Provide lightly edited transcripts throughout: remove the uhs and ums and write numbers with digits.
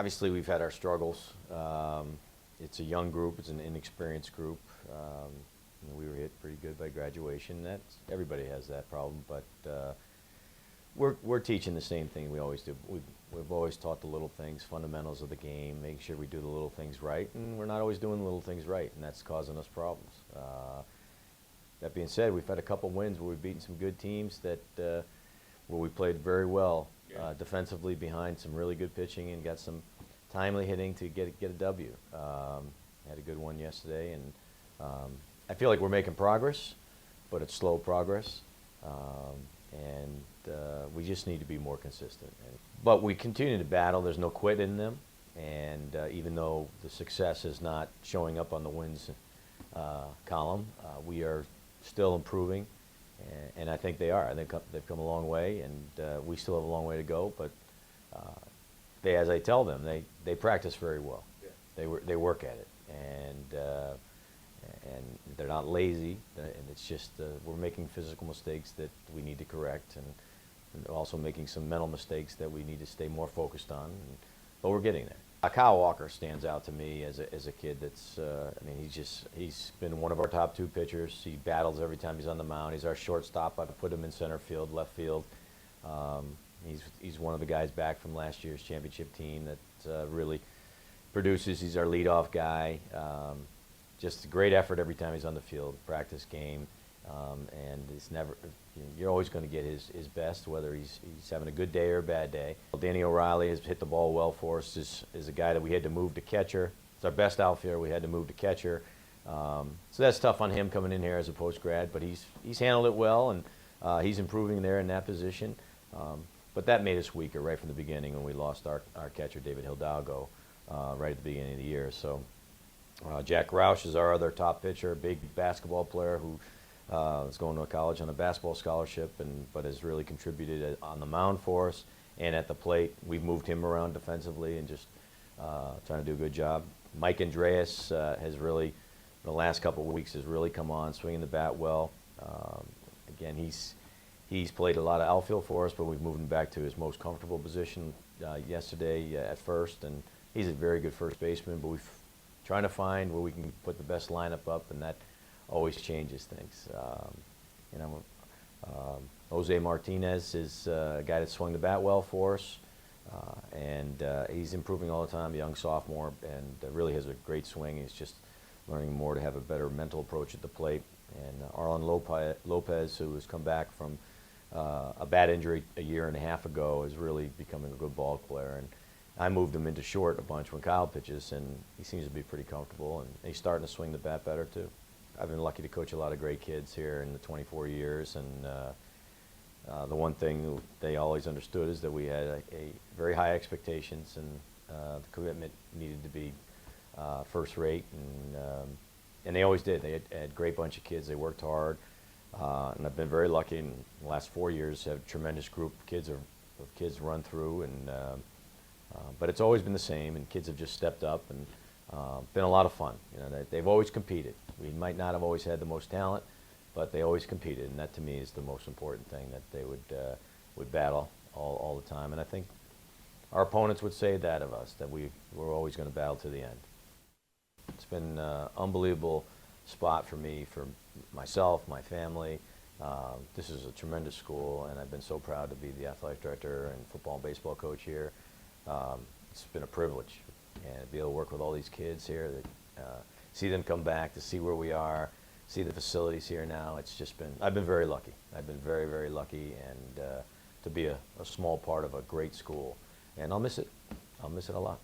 Obviously, we've had our struggles. It's a young group. It's an inexperienced group. We were hit pretty good by graduation. Everybody has that problem, but we're teaching the same thing we always do. We've always taught the little things, fundamentals of the game, making sure we do the little things right, and we're not always doing the little things right, and that's causing us problems. That being said, we've had a couple wins where we've beaten some good teams where we played very well defensively behind some really good pitching and got some timely hitting to get a W. Had a good one yesterday, and I feel like we're making progress, but it's slow progress, and we just need to be more consistent. But we continue to battle. There's no quit in them, and even though the success is not showing up on the wins column, we are still improving, and I think they are. I think they've come a long way, and we still have a long way to go. But as I tell them, they practice very well. Yeah. They work at it, and they're not lazy. And it's just we're making physical mistakes that we need to correct, and also making some mental mistakes that we need to stay more focused on. But we're getting there. Kyle Walker stands out to me as a kid that's, I mean, he's been one of our top 2 pitchers. He battles every time he's on the mound. He's our shortstop. I've put him in center field, left field. He's one of the guys back from last year's championship team that really produces. He's our leadoff guy. Just a great effort every time he's on the field, practice game, and it's never, you're always going to get his best, whether he's having a good day or a bad day. Danny O'Reilly has hit the ball well for us, is a guy that we had to move to catcher. It's our best outfielder. We had to move to catcher. So that's tough on him coming in here as a post-grad, but he's handled it well, and he's improving there in that position. But that made us weaker right from the beginning when we lost our catcher, David Hidalgo, right at the beginning of the year. So Jack Roush is our other top pitcher, a big basketball player who is going to college on a basketball scholarship, but has really contributed on the mound for us and at the plate. We've moved him around defensively and just trying to do a good job. Mike Andreas has really, the last couple of weeks, has really come on, swinging the bat well. Again, he's played a lot of outfield for us, but we've moved him back to his most comfortable position yesterday at first, and he's a very good first baseman, but we've trying to find where we can put the best lineup up, and that always changes things. Jose Martinez is a guy that swung the bat well for us, and he's improving all the time, a young sophomore, and really has a great swing. He's just learning more to have a better mental approach at the plate. And Arlen Lopez, who has come back from a bad injury a year and a half ago, is really becoming a good ball player. And I moved him into short a bunch when Kyle pitches, and he seems to be pretty comfortable, and he's starting to swing the bat better too. I've been lucky to coach a lot of great kids here in the 24 years, and the one thing they always understood is that we had a very high expectations, and the commitment needed to be first rate, and they always did. They had a great bunch of kids. They worked hard, and I've been very lucky in the last 4 years to have a tremendous group of kids run through, and but it's always been the same, and kids have just stepped up, and been a lot of fun. They've always competed. We might not have always had the most talent, but they always competed, and that to me is the most important thing, that they would battle all the time. And I think our opponents would say that of us, that we're always going to battle to the end. It's been an unbelievable spot for me, for myself, my family. This is a tremendous school, and I've been so proud to be the athletic director and football and baseball coach here. It's been a privilege, and to be able to work with all these kids here, see them come back, to see where we are, see the facilities here now. It's just been, I've been very lucky. I've been very, very lucky, and to be a small part of a great school. And I'll miss it. I'll miss it a lot.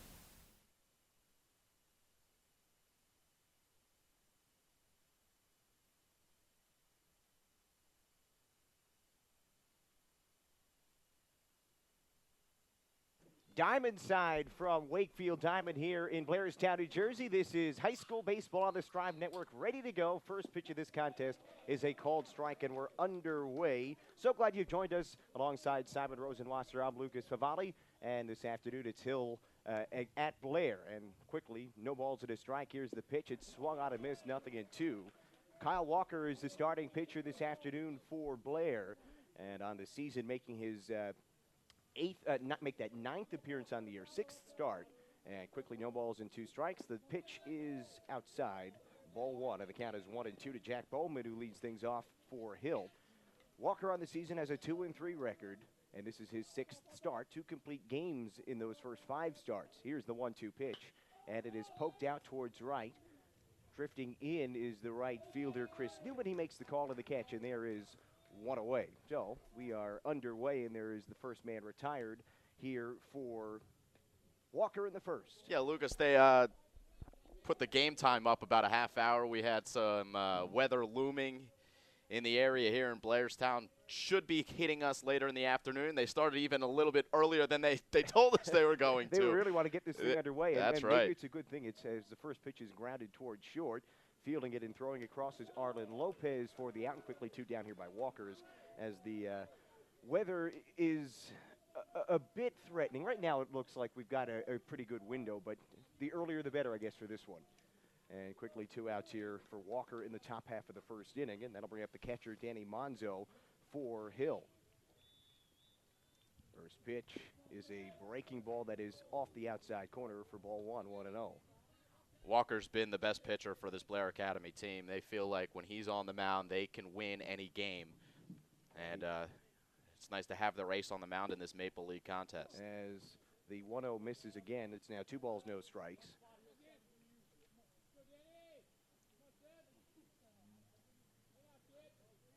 Diamond side from Wakefield Diamond here in Blairstown, New Jersey. This is high school baseball on the Strive Network, ready to go. First pitch of this contest is a called strike, and we're underway. So glad you've joined us alongside Simon Rosenwasser. I'm Lucas Favali, and this afternoon it's Hill at Blair. And quickly, no balls and a strike. Here's the pitch. It's swung out and missed, 0-2. Kyle Walker is the starting pitcher this afternoon for Blair, and on the season making his ninth appearance on the year, 6th start. And quickly, no balls and 2 strikes. The pitch is outside. Ball 1, and the count is 1-2 to Jack Bowman, who leads things off for Hill. Walker on the season has a 2-3 record, and this is his 6th start, 2 complete games in those first 5 starts. Here's the 1-2 pitch, and it is poked out towards right. Drifting in is the right fielder, Chris Newman. He makes the call to the catch, and there is 1 away. So we are underway, and there is the first man retired here for Walker in the first. Yeah, Lucas, they put the game time up about a half hour. We had some weather looming in the area here in Blairstown. Should be hitting us later in the afternoon. They started even a little bit earlier than they told us they were going to. They really want to get this thing underway. That's and right. Maybe it's a good thing. It says the first pitch is grounded towards short. Fielding it and throwing across is Arlen Lopez for the out, and quickly 2 down here by Walker as the weather is a bit threatening. Right now it looks like we've got a pretty good window, but the earlier the better, I guess, for this one. And quickly 2 outs here for Walker in the top half of the first inning, and that'll bring up the catcher, Danny Monzo, for Hill. First pitch is a breaking ball that is off the outside corner for ball 1, 1-0. Walker's been the best pitcher for this Blair Academy team. They feel like when he's on the mound, they can win any game. And it's nice to have the race on the mound in this Maple League contest. As the 1-0 misses again, it's now 2 balls, no strikes.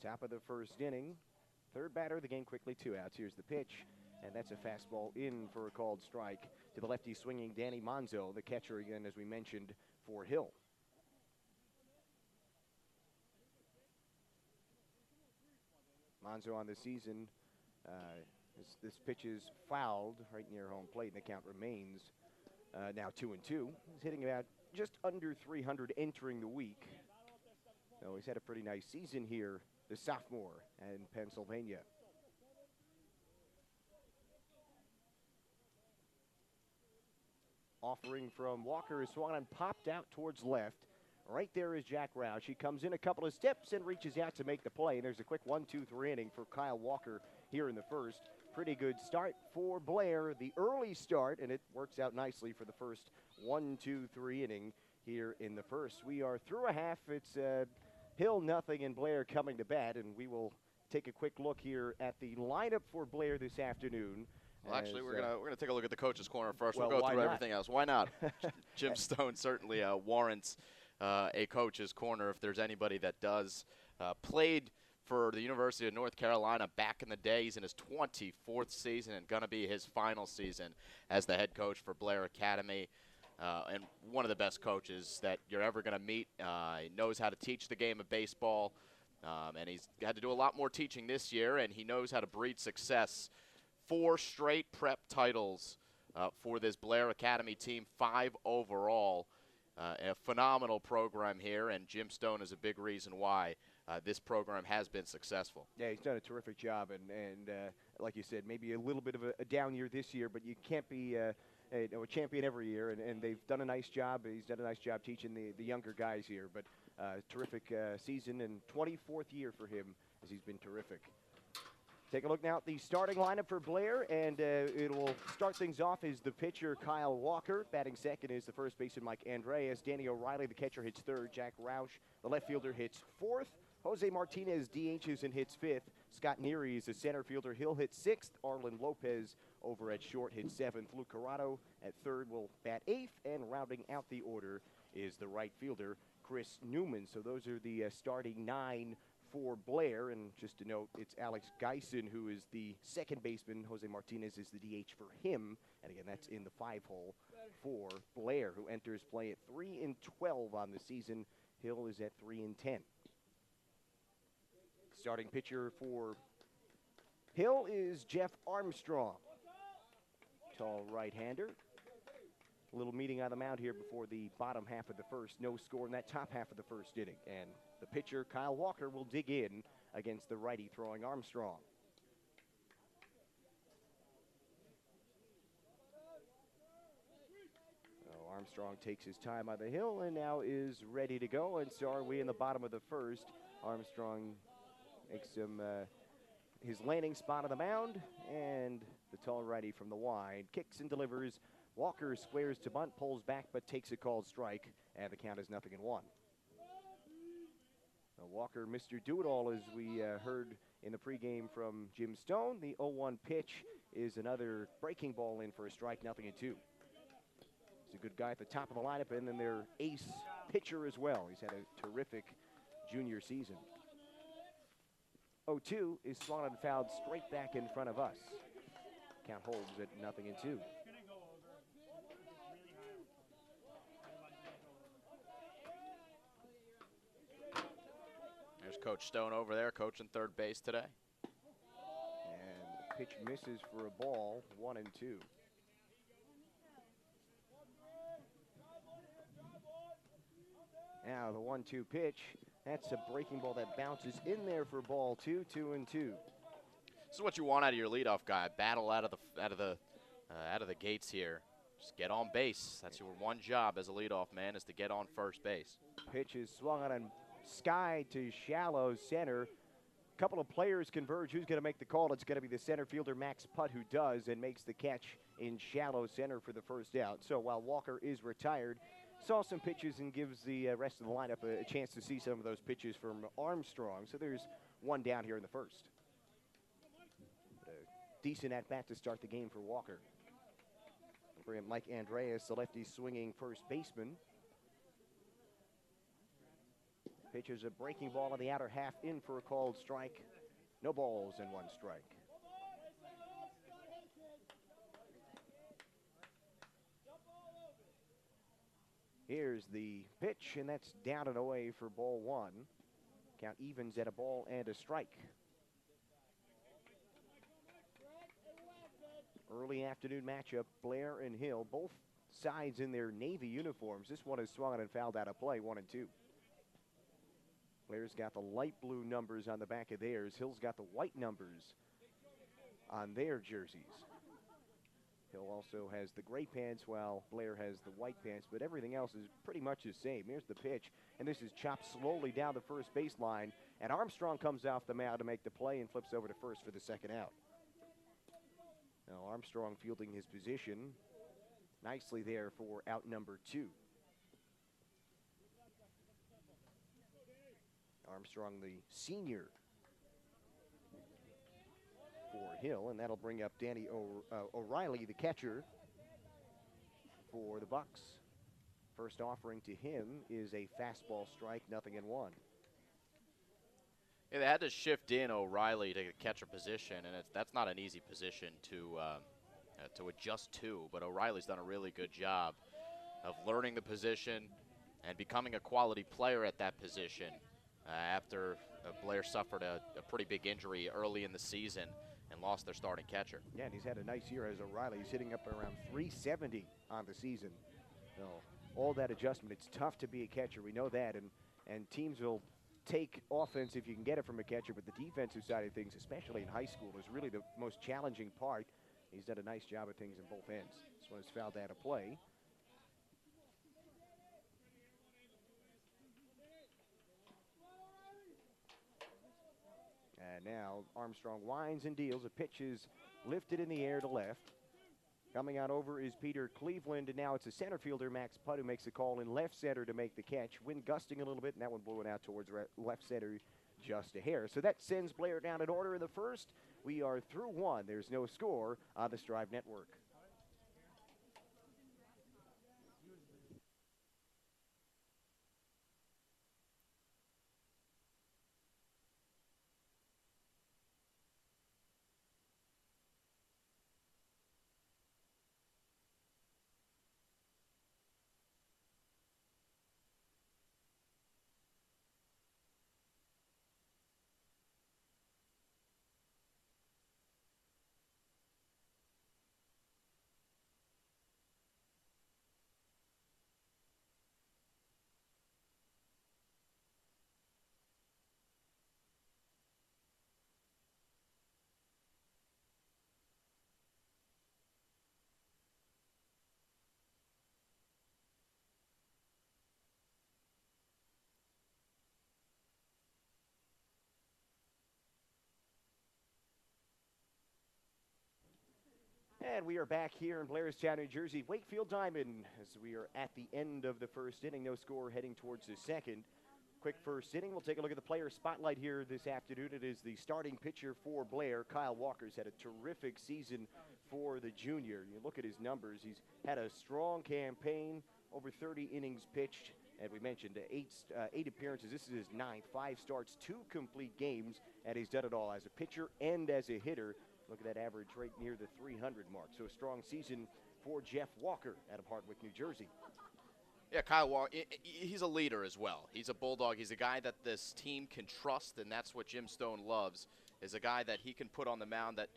Top of the first inning. Third batter of the game, quickly 2 outs. Here's the pitch, and that's a fastball in for a called strike to the lefty swinging Danny Monzo, the catcher again, as we mentioned, for Hill. Monzo on the season, this pitch is fouled right near home plate, and the count remains now 2-2. He's hitting about just under 300 entering the week. So he's had a pretty nice season here, the sophomore in Pennsylvania. Offering from Walker is swung and popped out towards left. Right there is Jack Roush. He comes in a couple of steps and reaches out to make the play. And there's a quick 1-2-3 inning for Kyle Walker here in the first. Pretty good start for Blair, the early start, and it works out nicely for the first 1-2-3 inning here in the first. We are through a half. It's Hill nothing and Blair coming to bat, and we will take a quick look here at the lineup for Blair this afternoon. Well, actually, we're gonna take a look at the coach's corner first. Well, we'll go through not? everything else. Why not? Jim Stone certainly warrants a coach's corner if there's anybody that does. Played for the University of North Carolina back in the day. He's in his 24th season and going to be his final season as the head coach for Blair Academy. And one of the best coaches that you're ever going to meet. He knows how to teach the game of baseball, and he's had to do a lot more teaching this year, and he knows how to breed success. 4 straight prep titles for this Blair Academy team, 5 overall. A phenomenal program here, and Jim Stone is a big reason why this program has been successful. Yeah, he's done a terrific job, and like you said, maybe a little bit of a down year this year, but you can't be a champion every year, and they've done a nice job. He's done a nice job teaching the younger guys here, but terrific season and 24th year for him as he's been terrific. Take a look now at the starting lineup for Blair, and it will start things off as the pitcher, Kyle Walker. Batting second is the first baseman, Mike Andreas. Danny O'Reilly, the catcher, hits third. Jack Roush, the left fielder, hits fourth. Jose Martinez DHs and hits fifth. Scott Neary is the center fielder. He'll hit sixth. Arlen Lopez over at short hits seventh. Luke Corrado at third will bat eighth. And rounding out the order is the right fielder, Chris Newman. So those are the starting 9 for Blair. And just to note, it's Alex Geisen who is the second baseman. Jose Martinez is the DH for him. And again, that's in the 5-hole for Blair, who enters play at 3-12 on the season. Hill is at 3-10. Starting pitcher for Hill is Jeff Armstrong. Tall right-hander. A little meeting on the mound here before the bottom half of the first. No score in that top half of the first inning. And the pitcher, Kyle Walker, will dig in against the righty throwing Armstrong. So Armstrong takes his time on the hill and now is ready to go. And so are we in the bottom of the first. Armstrong makes his landing spot on the mound, and the tall righty from the wide kicks and delivers Walker squares to bunt, pulls back, but takes a called strike, and the count is 0-1. Now Walker, Mr. Do-It-All, as we heard in the pregame from Jim Stone. The 0-1 pitch is another breaking ball in for a strike, 0-2. He's a good guy at the top of the lineup, and then their ace pitcher as well. He's had a terrific junior season. 0-2 is swung and fouled straight back in front of us. Count holds at 0-2. There's Coach Stone over there, coaching third base today. And the pitch misses for a ball, 1-2. Now the 1-2 pitch. That's a breaking ball that bounces in there for ball 2, 2-2. This is what you want out of your leadoff guy. Battle out of the gates here. Just get on base. That's your one job as a leadoff man, is to get on first base. Pitch is swung on and skied to shallow center. A couple of players converge. Who's going to make the call? It's going to be the center fielder, Max Putt, who does and makes the catch in shallow center for the first out. So while Walker is retired, saw some pitches and gives the rest of the lineup a chance to see some of those pitches from Armstrong. So there's one down here in the first. A decent at-bat to start the game for Walker. For him, Mike Andreas, the lefty swinging first baseman. Pitches a breaking ball on the outer half in for a called strike. No balls and 1 strike. Here's the pitch, and that's down and away for ball 1. Count evens at a ball and a strike. Early afternoon matchup, Blair and Hill, both sides in their Navy uniforms. This one is swung and fouled out of play, 1-2. Blair's got the light blue numbers on the back of theirs. Hill's got the white numbers on their jerseys. Hill also has the gray pants while Blair has the white pants, but everything else is pretty much the same. Here's the pitch, and this is chopped slowly down the first baseline, and Armstrong comes off the mound to make the play and flips over to first for the second out. Now Armstrong fielding his position nicely there for out number 2. Armstrong, the senior for Hill, and that'll bring up Danny O'Reilly, the catcher for the Bucks. First offering to him is a fastball strike, 0-1. Yeah, they had to shift in O'Reilly to catcher position, and that's not an easy position to adjust to. But O'Reilly's done a really good job of learning the position and becoming a quality player at that position after Blair suffered a pretty big injury early in the season and lost their starting catcher. Yeah, and he's had a nice year as O'Reilly. He's hitting up around 370 on the season. So all that adjustment, it's tough to be a catcher. We know that, and teams will take offense if you can get it from a catcher, but the defensive side of things, especially in high school, is really the most challenging part. He's done a nice job of things in both ends. This one is fouled out of play. And now Armstrong winds and deals. A pitch is lifted in the air to left. Coming on over is Peter Cleveland, and now it's a center fielder, Max Putt, who makes the call in left center to make the catch. Wind gusting a little bit, and that one blowing out towards left center just a hair. So that sends Blair down in order in the first. We are through 1. There's no score on the Strive Network. And we are back here in Blairstown, New Jersey. Wakefield Diamond, as we are at the end of the first inning. No score heading towards the second. Quick first inning. We'll take a look at the player spotlight here this afternoon. It is the starting pitcher for Blair. Kyle Walker's had a terrific season for the junior. You look at his numbers. He's had a strong campaign, over 30 innings pitched. And we mentioned eight appearances. This is his ninth. 5 starts, 2 complete games. And he's done it all as a pitcher and as a hitter. Look at that average right near the 300 mark. So a strong season for Jeff Walker out of Hardwick, New Jersey. Yeah, Kyle Walker, he's a leader as well. He's a bulldog. He's a guy that this team can trust, and that's what Jim Stone loves, is a guy that he can put on the mound that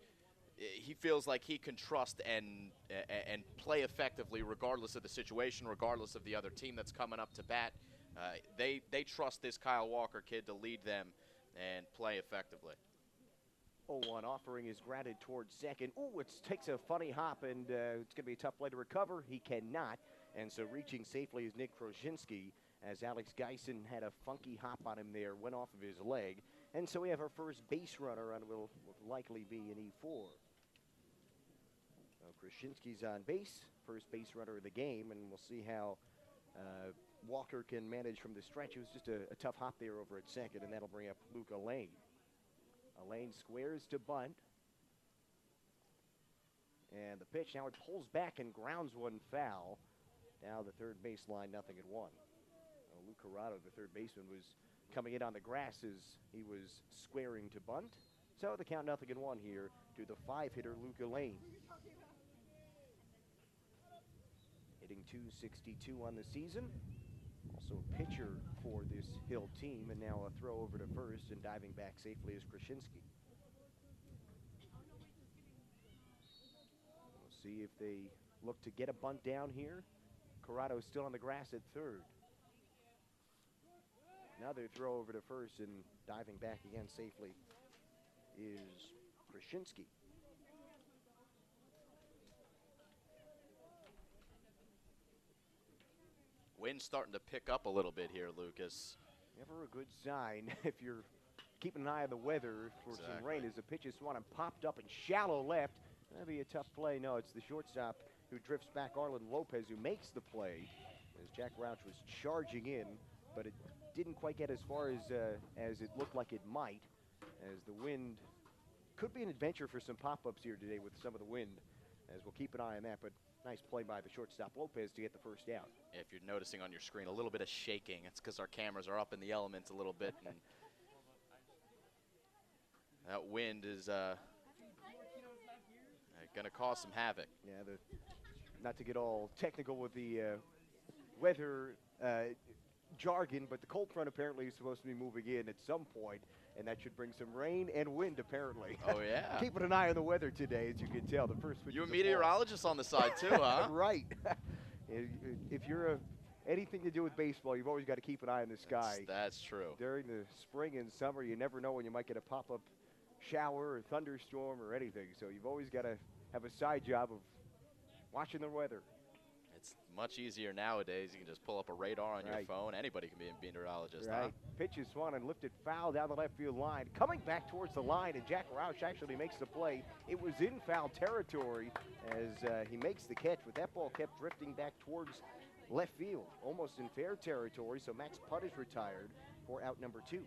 he feels like he can trust and play effectively regardless of the situation, regardless of the other team that's coming up to bat. They trust this Kyle Walker kid to lead them and play effectively. 0-1 offering is grounded towards second. Ooh, it takes a funny hop, and it's going to be a tough play to recover. He cannot, and so reaching safely is Nick Kroszinski, as Alex Geisen had a funky hop on him there, went off of his leg. And so we have our first base runner on will likely be an E4. Kroszinski's on base, first base runner of the game, and we'll see how Walker can manage from the stretch. It was just a tough hop there over at second, and that'll bring up Luca Lane. Lane squares to bunt. And the pitch, now it pulls back and grounds one foul. Now the third baseline, 0-1. Luke Corrado, the third baseman, was coming in on the grass as he was squaring to bunt. So the count 0-1 here to the 5-hitter Luca Lane. Hitting .262 on the season. Also a pitcher for this Hill team, and now a throw over to first, and diving back safely is Kroszinski. We'll see if they look to get a bunt down here. Corrado still on the grass at third. Another throw over to first, and diving back again safely is Kroszinski. Wind's starting to pick up a little bit here, Lucas. Never a good sign if you're keeping an eye on the weather for some rain. As the pitch is swung and popped up in shallow left. That'd be a tough play. No, it's the shortstop who drifts back, Arlen Lopez, who makes the play. As Jack Rouch was charging in, but it didn't quite get as far as it looked like it might. As the wind could be an adventure for some pop-ups here today with some of the wind. As we'll keep an eye on that, but nice play by the shortstop Lopez to get the first out. If you're noticing on your screen a little bit of shaking, it's because our cameras are up in the elements a little bit. And that wind is going to cause some havoc. Yeah, not to get all technical with the weather jargon, but the cold front apparently is supposed to be moving in at some point, and that should bring some rain and wind apparently. Oh, yeah. Keeping an eye on the weather today, as you can tell. The first You're a meteorologist on the side, too, huh? Right. If you're anything to do with baseball, you've always got to keep an eye on the sky. That's true. During the spring and summer, you never know when you might get a pop-up shower or thunderstorm or anything, so you've always got to have a side job of watching the weather. It's much easier nowadays. You can just pull up a radar on your phone. Anybody can be a meteorologist. Right. Huh? Pitch is swung and lifted foul down the left field line. Coming back towards the line, and Jack Rouch actually makes the play. It was in foul territory as he makes the catch, but that ball kept drifting back towards left field, almost in fair territory, so Max Putt is retired for out number 2.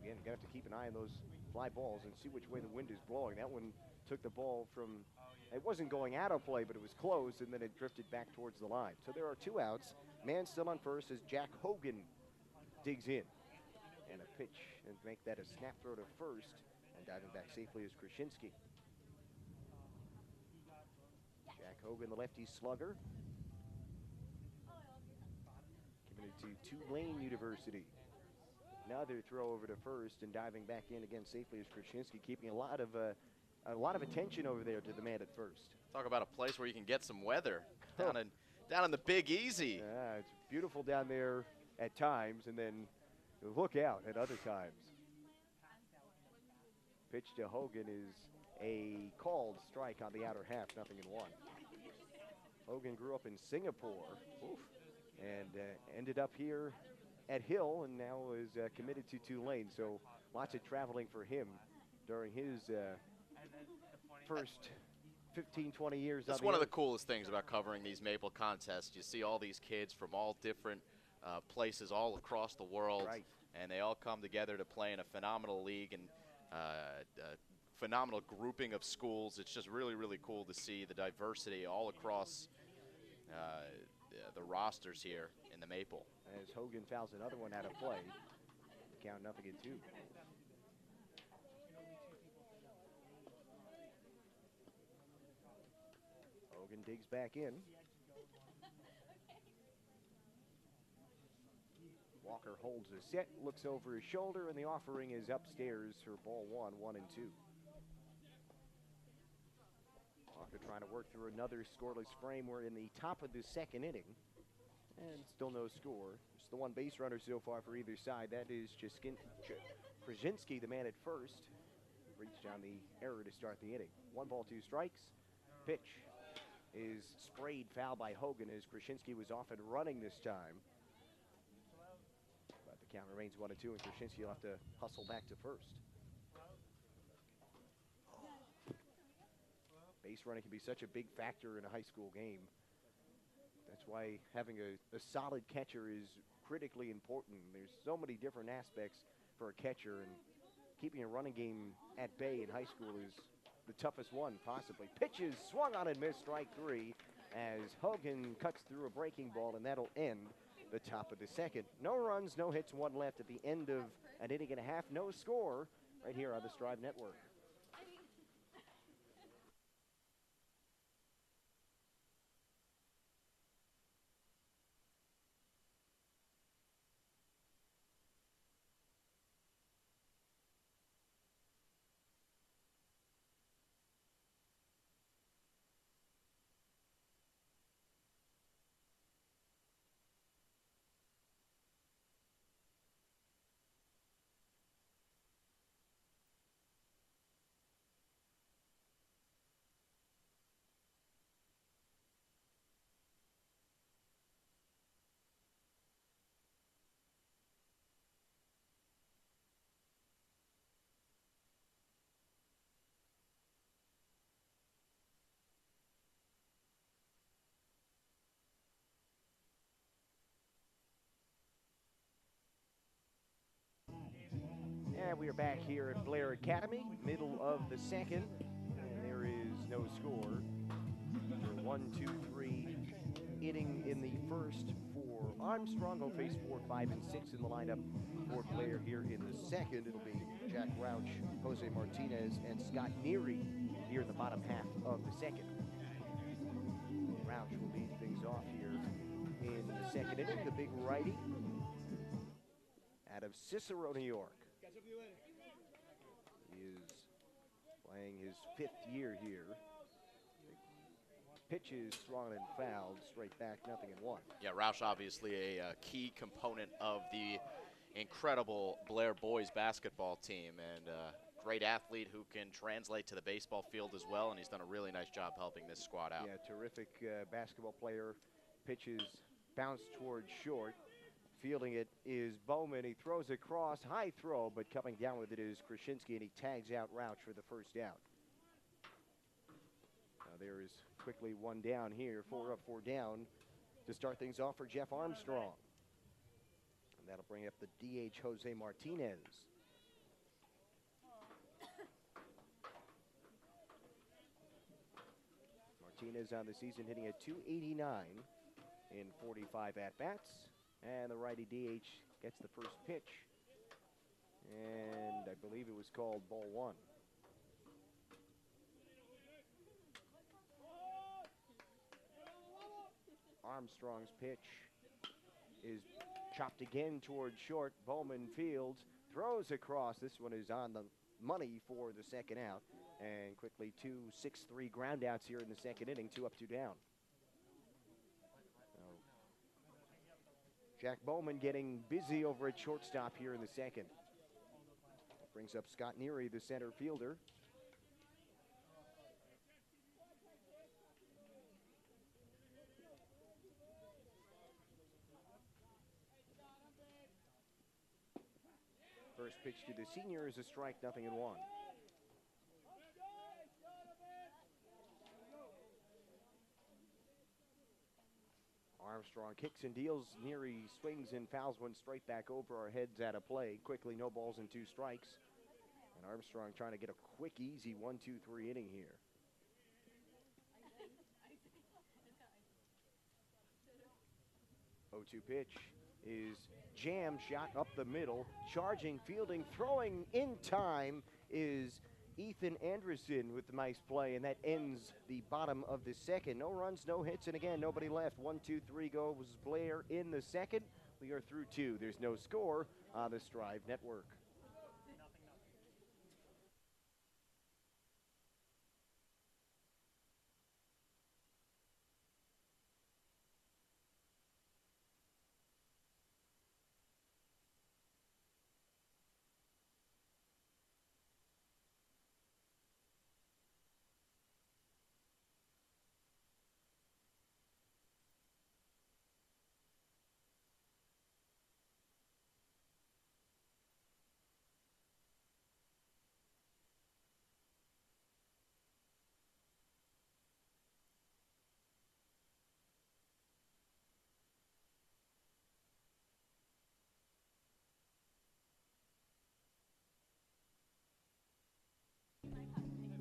Again, you have to keep an eye on those fly balls and see which way the wind is blowing. That one took the ball from, it wasn't going out of play, but it was close, and then it drifted back towards the line. So there are 2 outs. Man still on first as Jack Hogan digs in. And a pitch, and make that a snap throw to first. And diving back safely is Kroszinski. Jack Hogan, the lefty slugger. Giving it to Tulane University. Another throw over to first, and diving back in again safely is Kroszinski, keeping a lot of attention over there to the man at first. Talk about a place where you can get some weather down in the Big Easy. Yeah, it's beautiful down there at times, and then look out at other times. Pitch to Hogan is a called strike on the outer half, 0-1. Hogan grew up in Singapore and ended up here at Hill, and now is committed to Tulane. So lots of traveling for him during his first 15, 20 years. That's one of the coolest things about covering these Maple contests. You see all these kids from all different places all across the world, Right. and they all come together to play in a phenomenal league and phenomenal grouping of schools. It's just really, really cool to see the diversity all across the rosters here in the Maple. As Hogan fouls another one out of play. Count 0-2. Hogan digs back in. Walker holds a set, looks over his shoulder, and the offering is upstairs for ball 1, 1-2. Walker trying to work through another scoreless frame. We're in the top of the second inning, and still no score. Just the one base runner so far for either side. That is Krasinski, the man at first. Reached down the error to start the inning. 1 ball, 2 strikes. Pitch is sprayed foul by Hogan as Krasinski was off and running this time. But the count remains 1-2, and Krasinski will have to hustle back to first. Base running can be such a big factor in a high school game. That's why having a solid catcher is critically important. There's so many different aspects for a catcher, and keeping a running game at bay in high school is the toughest one, possibly. Pitches swung on and missed, strike 3, as Hogan cuts through a breaking ball, and that'll end the top of the second. No runs, no hits, 1 left at the end of an inning and a half. No score right here on the Strive Network. And we are back here at Blair Academy, middle of the second, and there is no score. 1, 2, 3 inning in the first for Armstrong. He'll face 4, 5, and 6 in the lineup for Blair here in the second. It'll be Jack Rauch, Jose Martinez, and Scott Neary here in the bottom half of the second. Rauch will lead things off here in the second inning. The big righty out of Cicero, New York. He is playing his 5th year here. Pitches swung and fouled, straight back, 0-1. Yeah, Roush obviously a key component of the incredible Blair boys basketball team, and great athlete who can translate to the baseball field as well, and he's done a really nice job helping this squad out. Yeah, terrific basketball player. Pitches bounce towards short. Fielding it is Bowman. He throws across, high throw, but coming down with it is Krasinski, and he tags out Rauch for the first out. Now there is quickly 1 down here, 4 up, 4 down to start things off for Jeff Armstrong. And that'll bring up the DH Jose Martinez. Martinez on the season hitting at .289 in 45 at-bats. And the righty DH gets the first pitch. And I believe it was called ball 1. Armstrong's pitch is chopped again towards short. Bowman fields, throws across. This one is on the money for the second out. And quickly 2 6-3 groundouts here in the second inning, 2 up, 2 down. Jack Bowman getting busy over at shortstop here in the second. Brings up Scott Neary, the center fielder. First pitch to the senior is a strike, 0-1. Armstrong kicks and deals. Neary swings and fouls one straight back over our heads out of play. Quickly, no balls and 2 strikes. And Armstrong trying to get a quick, easy 1-2-3 inning here. 0-2 pitch is jam shot up the middle. Charging, fielding, throwing in time is Ethan Anderson with the nice play, and that ends the bottom of the second. No runs, no hits, and again, nobody left. 1-2-3 goes Blair in the second. We are through 2. There's no score on the Strive Network.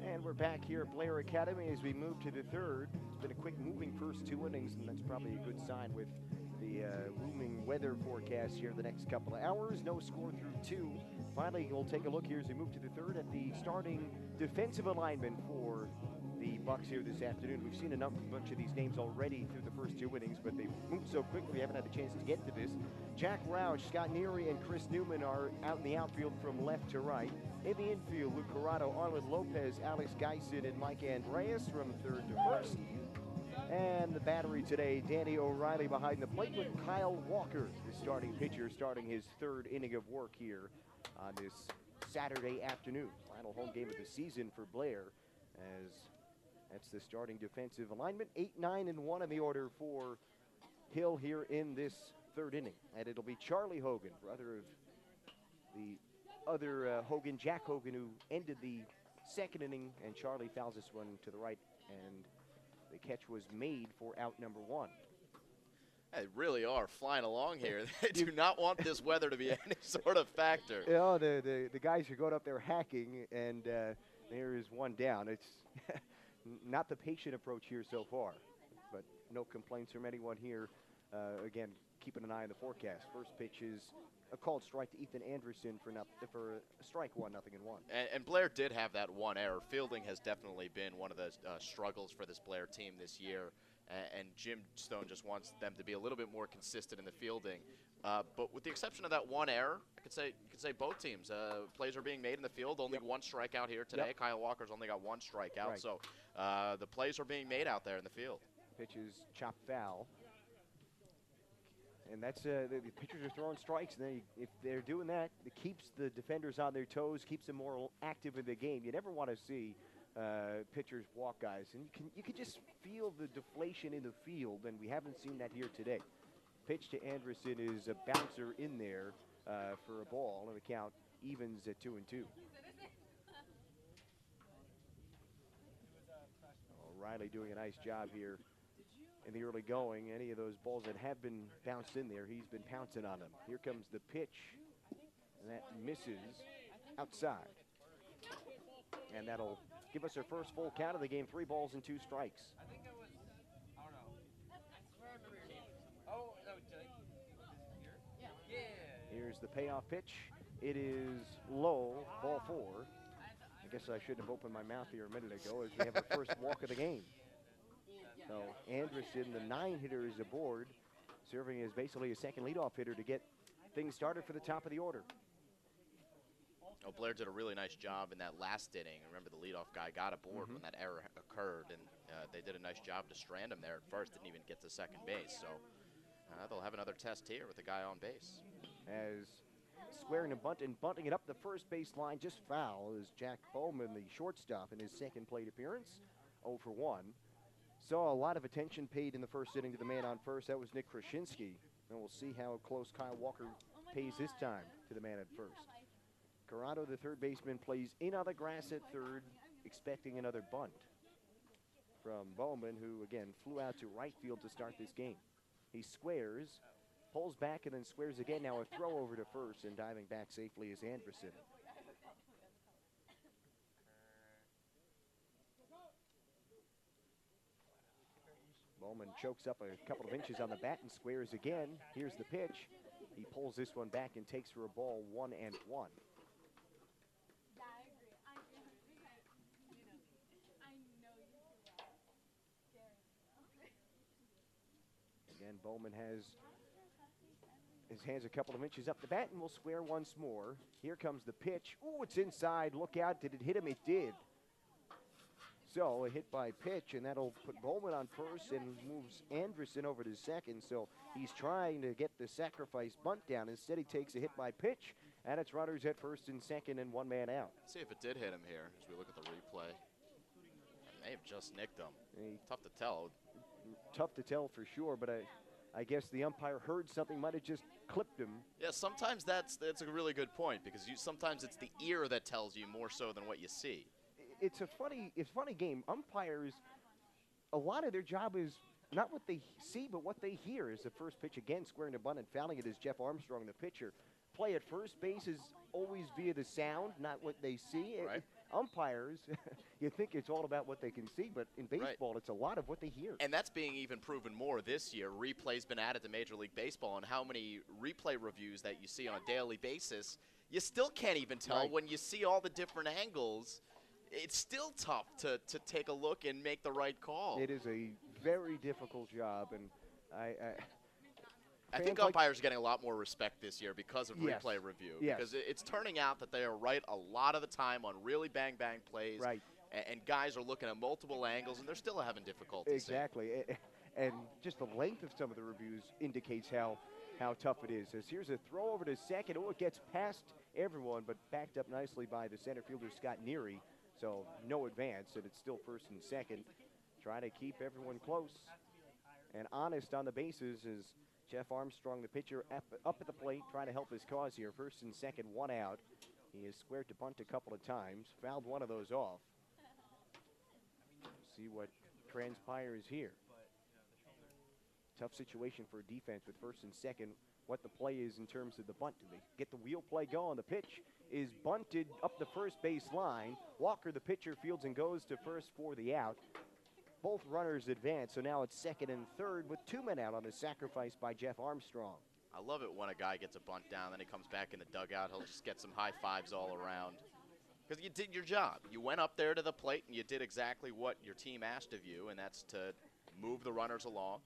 And we're back here at Blair Academy as we move to the third. It's been a quick moving first 2 innings, and that's probably a good sign with the looming weather forecast here the next couple of hours. No score through 2. Finally, we'll take a look here as we move to the third at the starting defensive alignment for the Bucks here this afternoon. We've seen a bunch of these names already through the first 2 innings, but they've moved so quickly we haven't had a chance to get to this. Jack Roush, Scott Neary, and Chris Newman are out in the outfield from left to right. In the infield, Luke Corrado, Arlen Lopez, Alex Geisen, and Mike Andreas from third to first. And the battery today, Danny O'Reilly behind the plate with Kyle Walker, the starting pitcher, starting his 3rd inning of work here on this Saturday afternoon. Final home game of the season for Blair, as that's the starting defensive alignment. 8-9-1 in the order for Hill here in this 3rd inning. And it'll be Charlie Hogan, brother of the other Hogan, Jack Hogan, who ended the 2nd inning, and Charlie fouls this one to the right, and the catch was made for out number 1. They really are flying along here. They do not want this weather to be any sort of factor. You know, the guys are going up there hacking, and there is one down. It's not the patient approach here so far, but no complaints from anyone here. Again, keeping an eye on the forecast. First pitch is a called strike to Ethan Anderson for a strike 1-0-1. And Blair did have that one error. Fielding has definitely been one of the struggles for this Blair team this year, and Jim Stone just wants them to be a little bit more consistent in the fielding. But with the exception of that one error, you could say both teams plays are being made in the field. Only one strikeout here today. Yep. Kyle Walker's only got 1 strikeout, right. So the plays are being made out there in the field. Pitch is chopped foul. And that's the pitchers are throwing strikes, and if they're doing that, it keeps the defenders on their toes, keeps them more active in the game. You never want to see pitchers walk guys, and you can just feel the deflation in the field, and we haven't seen that here today. Pitch to Anderson is a bouncer in there for a ball, and the count evens at 2-2. O'Reilly doing a nice job here in the early going. Any of those balls that have been bounced in there, he's been pouncing on them. Here comes the pitch, and that misses outside. And that'll give us our first full count of the game, 3 balls and 2 strikes. Here's the payoff pitch. It is low, ball 4. I guess I shouldn't have opened my mouth here a minute ago as we have our first walk of the game. So Anderson, the 9-hitter, is aboard, serving as basically a second leadoff hitter to get things started for the top of the order. Oh, Blair did a really nice job in that last inning. Remember, the leadoff guy got aboard when that error occurred, and they did a nice job to strand him there at first, didn't even get to second base. So they'll have another test here with the guy on base. As squaring and bunting it up the first base line, just foul, is Jack Bowman, the shortstop, in his second plate appearance, 0 for 1. Saw a lot of attention paid in the first inning to the man on first. That was Nick Krasinski. And we'll see how close Kyle Walker pays this time to the man at first. Corrado, the third baseman, plays in on the grass at third, expecting another bunt from Bowman, who, again, flew out to right field to start this game. He squares, pulls back, and then squares again. Now a throw over to first, and diving back safely is Anderson. Bowman chokes up a couple of inches on the bat and squares again. Here's the pitch. He pulls this one back and takes for a ball, 1-1. Again, Bowman has his hands a couple of inches up the bat and will square once more. Here comes the pitch. Ooh, it's inside. Look out. Did it hit him? It did. So a hit by pitch, and that'll put Bowman on first and moves Anderson over to second. So he's trying to get the sacrifice bunt down. Instead, he takes a hit by pitch, and it's runners at first and second and one man out. Let's see if it did hit him here as we look at the replay. It may have just nicked him. Tough to tell. Tough to tell for sure, but I guess the umpire heard something, might have just clipped him. Yeah, sometimes that's a really good point because sometimes it's the ear that tells you more so than what you see. It's a funny game. Umpires, a lot of their job is not what they see, but what they hear. Is the first pitch again, squaring to bunt and fouling it is Jeff Armstrong, the pitcher. Play at first base is always via the sound, not what they see. Right. Umpires, you think it's all about what they can see, but in baseball, right, it's a lot of what they hear. And that's being even proven more this year. Replay's been added to Major League Baseball, and how many replay reviews that you see on a daily basis, you still can't even tell Right. when you see all the different angles. It's still tough to take a look and make the right call. It is a very difficult job, and I think umpires are getting a lot more respect this year because of Yes. replay review. Yes. Because it's turning out that they are right a lot of the time on really bang-bang plays. Right. And guys are looking at multiple angles, and they're still having difficulty. Exactly, and just the length of some of the reviews indicates how tough it is. As here's a throw over to second. Oh, it gets past everyone, but backed up nicely by the center fielder, Scott Neary. So no advance, and it's still first and second. Trying to keep everyone close and honest on the bases is Jeff Armstrong, the pitcher, up at the plate, trying to help his cause here. First and second, one out. He has squared to bunt a couple of times, fouled one of those off. See what transpires here. Tough situation for defense with first and second. What the play is in terms of the bunt. Do they get the wheel play going? The pitch is bunted up the first base line. Walker, the pitcher, fields and goes to first for the out. Both runners advance, so now it's second and third with two men out on the sacrifice by Jeff Armstrong. I love it when a guy gets a bunt down, then he comes back in the dugout. He'll just get some high fives all around. Because you did your job. You went up there to the plate, and you did exactly what your team asked of you, and that's to move the runners along.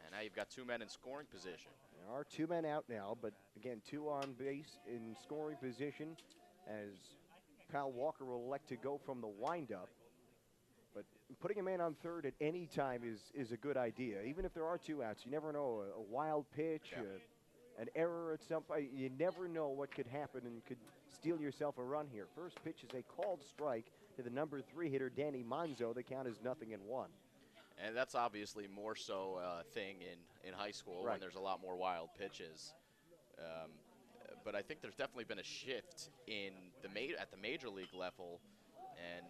And now you've got two men in scoring position. There are two men out now, but again, two on base in scoring position as Kyle Walker will elect to go from the windup. But putting a man on third at any time is a good idea. Even if there are two outs, you never know. A wild pitch, an error at some point. You never know what could happen and could steal yourself a run here. First pitch is a called strike to the number 3 hitter, Danny Monzo. The count is 0-1. And that's obviously more so a thing in high school when there's a lot more wild pitches. But I think there's definitely been a shift at the major league level, and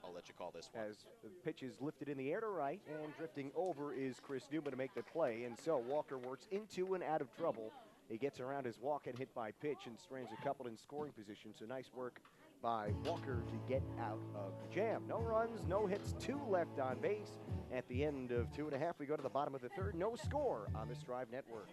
I'll let you call this one. As the pitch is lifted in the air to right, and drifting over is Chris Newman to make the play. And so Walker works into and out of trouble. He gets around his walk and hit by pitch and strands a couple in scoring position. So nice work by Walker to get out of the jam. No runs, no hits, 2 left on base. At the end of 2.5, we go to the bottom of the third. No score on the Strive Network.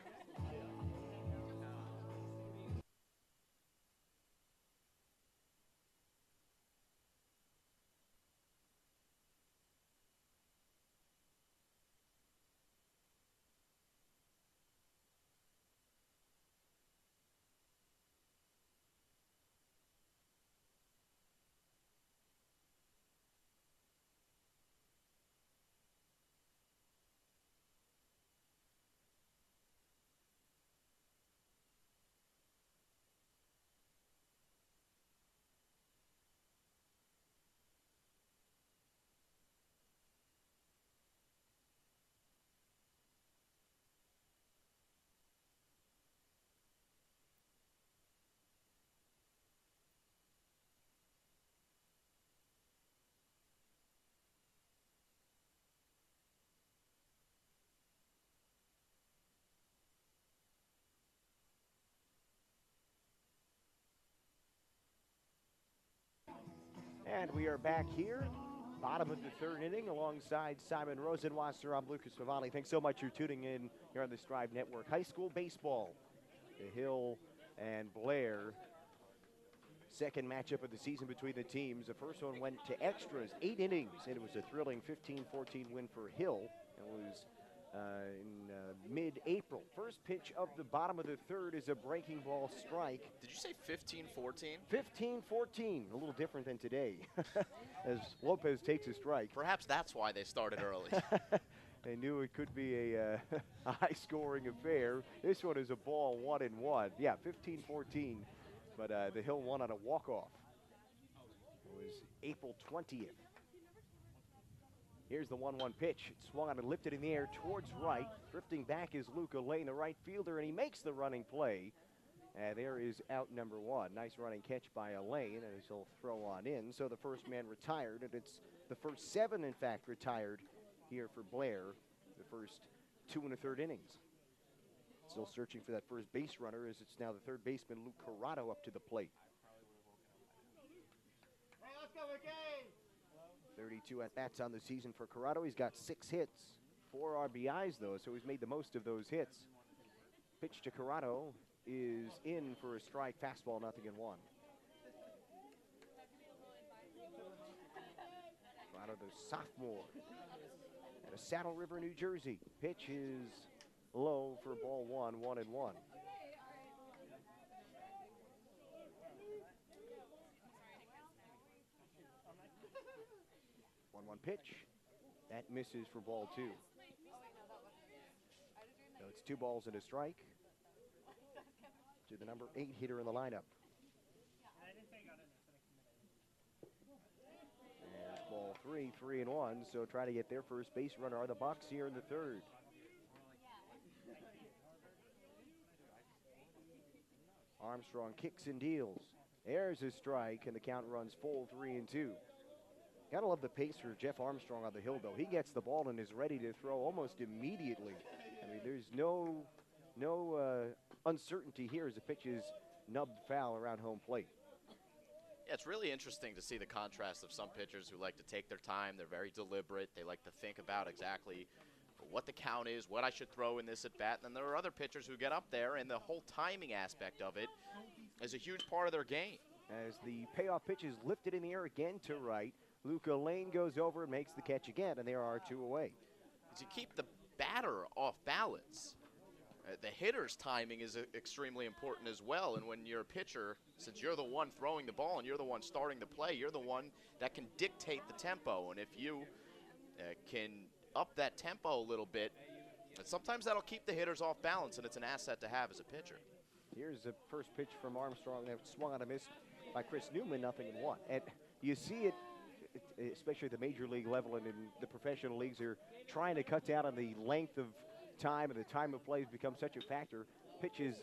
And we are back here, bottom of the third inning, alongside Simon Rosenwasser. I'm Lucas Favali. Thanks so much for tuning in here on the Strive Network. High school baseball, the Hill and Blair. Second matchup of the season between the teams. The first one went to extras, 8 innings, and it was a thrilling 15-14 win for Hill. It was in mid-April. First pitch of the bottom of the third is a breaking ball strike. Did you say 15-14? 15-14, a little different than today, as Lopez takes a strike. Perhaps that's why they started early. They knew it could be a high-scoring affair. This one is a ball 1-1. Yeah, 15-14, but the Hill won on a walk-off. It was April 20th. Here's the 1-1 pitch. It swung on and lifted in the air towards right. Drifting back is Luca Lane, the right fielder, and he makes the running play. There is out number 1. Nice running catch by Lane, as he'll throw on in. So the first man retired, and it's the first 7, in fact, retired here for Blair, the first 2 1/3 innings. Still searching for that first base runner, as it's now the third baseman, Luke Corrado, up to the plate. 32 at-bats on the season for Corrado. He's got 6 hits, 4 RBIs, though, so he's made the most of those hits. Pitch to Corrado is in for a strike. Fastball, 0-1. Corrado, the sophomore, out of Saddle River, New Jersey. Pitch is low for ball 1, 1-1. 1-1 pitch. That misses for ball 2. So it's 2 balls and a strike to the number 8 hitter in the lineup. There's ball 3, 3-1. So trying to get their first base runner on the box here in the third. Armstrong kicks and deals. There's a strike, and the count runs full, 3-2. Gotta love the pace for Jeff Armstrong on the hill, though. He gets the ball and is ready to throw almost immediately. I mean, there's no uncertainty here as the pitch is nubbed foul around home plate. Yeah, it's really interesting to see the contrast of some pitchers who like to take their time. They're very deliberate. They like to think about exactly what the count is, what I should throw in this at-bat. And then there are other pitchers who get up there, and the whole timing aspect of it is a huge part of their game. As the payoff pitch is lifted in the air again to right, Luca Lane goes over and makes the catch again, and there are 2 away. As you keep the batter off balance, the hitter's timing is extremely important as well. And when you're a pitcher, since you're the one throwing the ball and you're the one starting the play, you're the one that can dictate the tempo. And if you can up that tempo a little bit, sometimes that'll keep the hitters off balance, and it's an asset to have as a pitcher. Here's the first pitch from Armstrong that swung on a miss by Chris Newman, 0-1. And you see it, especially at the major league level and in the professional leagues, are trying to cut down on the length of time, and the time of play has become such a factor. Pitch is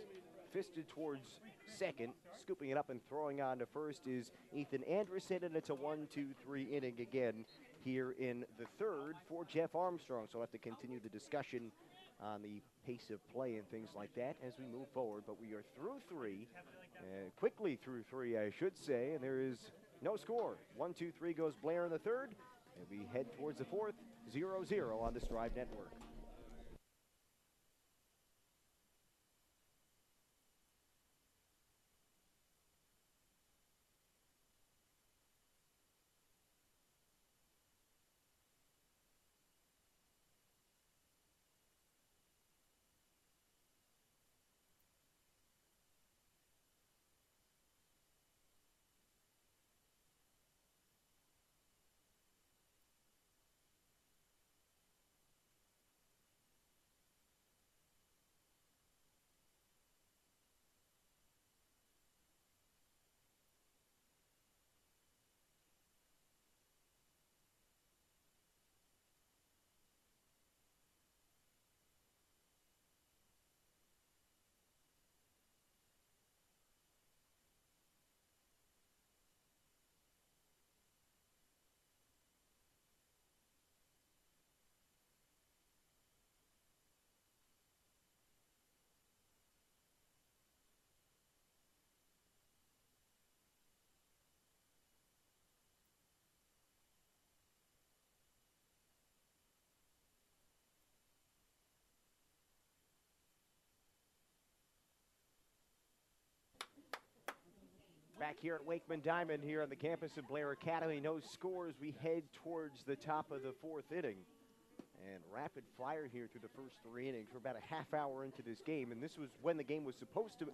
fisted towards second. Scooping it up and throwing on to first is Ethan Anderson, and it's a 1-2-3 inning again here in the third for Jeff Armstrong. So we'll have to continue the discussion on the pace of play and things like that as we move forward. But we are through 3, quickly through 3, I should say, and there is no score. 1-2-3 goes Blair in the third, and we head towards the fourth, 0-0 on the Strive Network. Back here at Wakeman Diamond here on the campus of Blair Academy. No scores. We head towards the top of the 4th inning. And rapid fire here through the first 3 innings. We're about a half hour into this game, and this was when the game was supposed to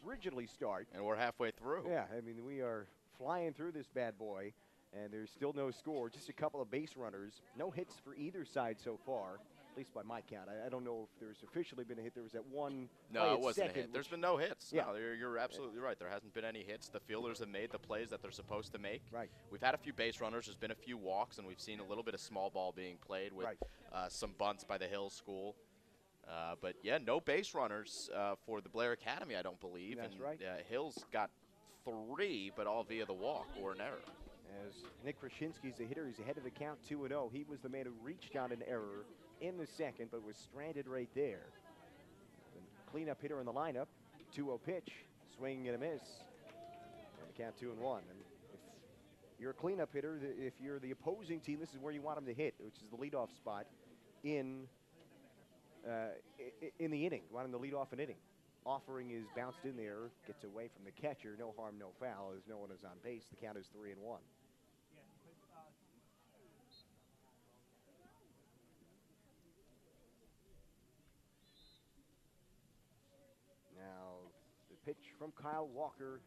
originally start. And we're halfway through. Yeah, I mean, we are flying through this bad boy, and there's still no score. Just a couple of base runners. No hits for either side so far, at least by my count. I don't know if there's officially been a hit. There was that one. No, it wasn't a hit. There's been no hits. Yeah. No, you're absolutely right. There hasn't been any hits. The fielders have made the plays that they're supposed to make. Right. We've had a few base runners. There's been a few walks, and we've seen a little bit of small ball being played with some bunts by the Hills School. But, yeah, no base runners for the Blair Academy, I don't believe. That's and, right. Hills got 3, but all via the walk or an error. As Nick Krasinski's the hitter, he's ahead of the count 2-0. He was the man who reached on an error in the second, but was stranded right there. The cleanup hitter in the lineup, 2-0 pitch, swing and a miss. And the count 2-1. And if you're a cleanup hitter, if you're the opposing team, this is where you want him to hit, which is the leadoff spot in the inning. You want him to lead off an inning. Offering is bounced in there, gets away from the catcher. No harm, no foul, as no one is on base. The count is 3-1. Now, the pitch from Kyle Walker,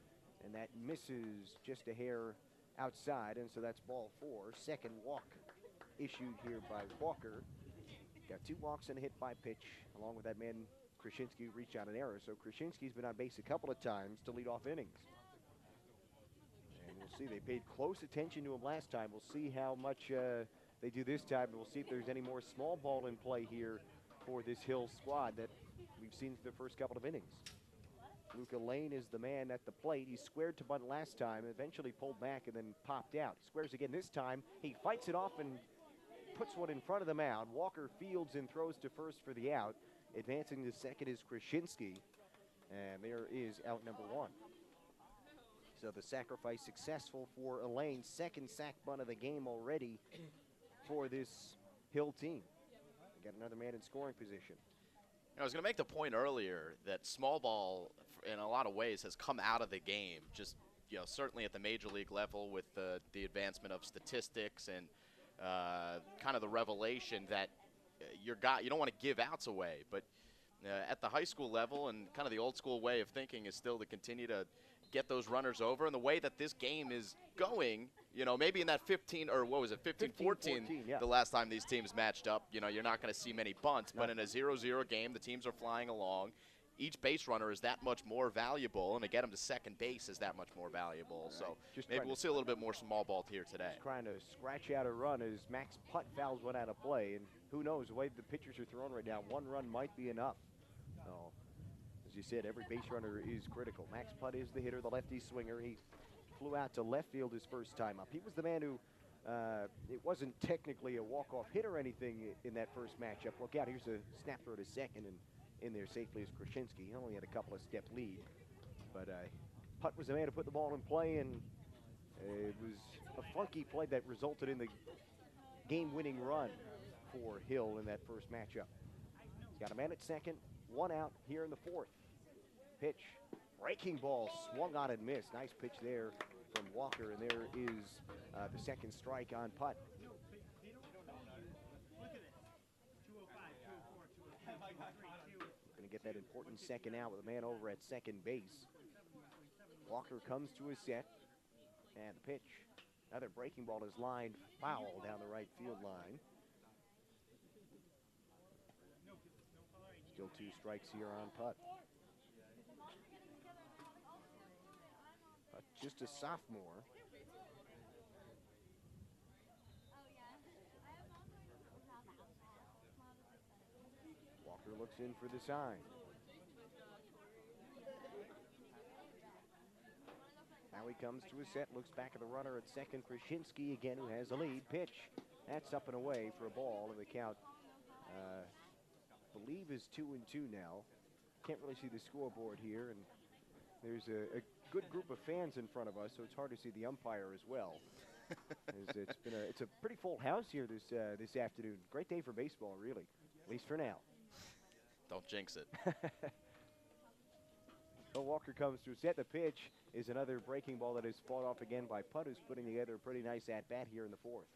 and that misses just a hair outside, and so that's ball 4. Second walk issued here by Walker. Got 2 walks and a hit by pitch, along with that man Krasinski reached out an error. So Krasinski's been on base a couple of times to lead off innings. And we'll see. They paid close attention to him last time. We'll see how much they do this time. We'll see if there's any more small ball in play here for this Hills squad that we've seen for the first couple of innings. Luca Lane is the man at the plate. He squared to bunt last time, eventually pulled back and then popped out. Squares again this time. He fights it off and puts one in front of the mound. Walker fields and throws to first for the out. Advancing to second is Krasinski, and there is out number 1. So the sacrifice successful for Elaine. Second sack bunt of the game already for this Hill team. Got another man in scoring position. I was going to make the point earlier that small ball, in a lot of ways, has come out of the game. Just, certainly at the major league level with the advancement of statistics and kind of the revelation that you don't want to give outs away, but at the high school level and kind of the old school way of thinking is still to continue to get those runners over. And the way that this game is going, maybe in that 15 or what was it, 15-14, yeah. The last time these teams matched up, you're not going to see many bunts, but in a 0-0 game, the teams are flying along. Each base runner is that much more valuable, and to get them to second base is that much more valuable. Right. So maybe we'll see a little bit more small ball here today. Just trying to scratch out a run as Max Putt fouls one out of play, and who knows, the way the pitchers are throwing right now, 1 run might be enough. So, as you said, every base runner is critical. Max Putt is the hitter, the lefty swinger. He flew out to left field his first time up. He was the man who, it wasn't technically a walk-off hit or anything in that first matchup. Look out, here's a snap throw to second, and in there safely is Krasinski. He only had a couple of step lead. But Putt was the man who put the ball in play, and it was a funky play that resulted in the game-winning run for Hill in that first matchup. He's got a man at second, 1 out here in the 4th. Pitch, breaking ball, swung on and missed. Nice pitch there from Walker, and there is the second strike on Putt. Going to get that important second out with a man over at second base. Walker comes to his set, and the pitch. Another breaking ball is lined foul down the right field line. Still 2 strikes here on Putt. Putt just a sophomore. Walker looks in for the sign. Now he comes to his set, looks back at the runner at second. Krasinski again, who has the lead. Pitch. That's up and away for a ball, and the count, I believe, is 2-2 now. Can't really see the scoreboard here, and there's a good group of fans in front of us, so it's hard to see the umpire as well. It's a pretty full house here this afternoon. Great day for baseball, really, at least for now. Don't jinx it. So Walker comes to set. The pitch is another breaking ball that is fought off again by Putt, who's putting together a pretty nice at-bat here in the fourth.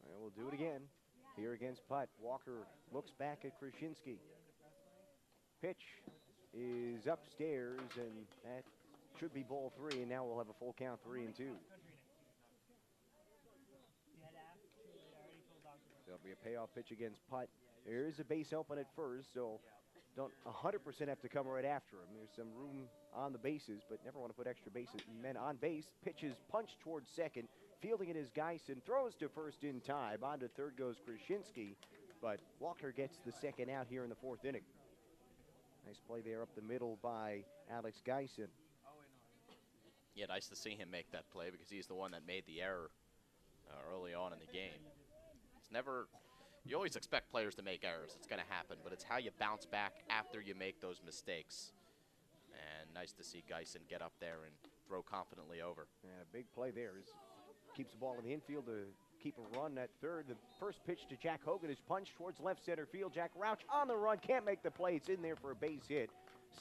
And we'll do it again here against Putt. Walker looks back at Krasinski. Pitch is upstairs, and that should be ball 3, and now we'll have a full count, 3-2. There'll be a payoff pitch against Putt. There is a base open at first, so don't 100% have to come right after him. There's some room on the bases, but never want to put extra men on base. Pitches punched towards second. Fielding it is Geisen. Throws to first in time. On to third goes Krasinski, but Walker gets the second out here in the fourth inning. Nice play there up the middle by Alex Geisen. Yeah, nice to see him make that play because he's the one that made the error early on in the game. It's never, you always expect players to make errors. It's going to happen, but it's how you bounce back after you make those mistakes. And nice to see Geisen get up there and throw confidently over. And a big play there is keeps the ball in the infield to keep a run at third. The first pitch to Jack Hogan is punched towards left center field. Jack Rouch on the run, can't make the play. It's in there for a base hit.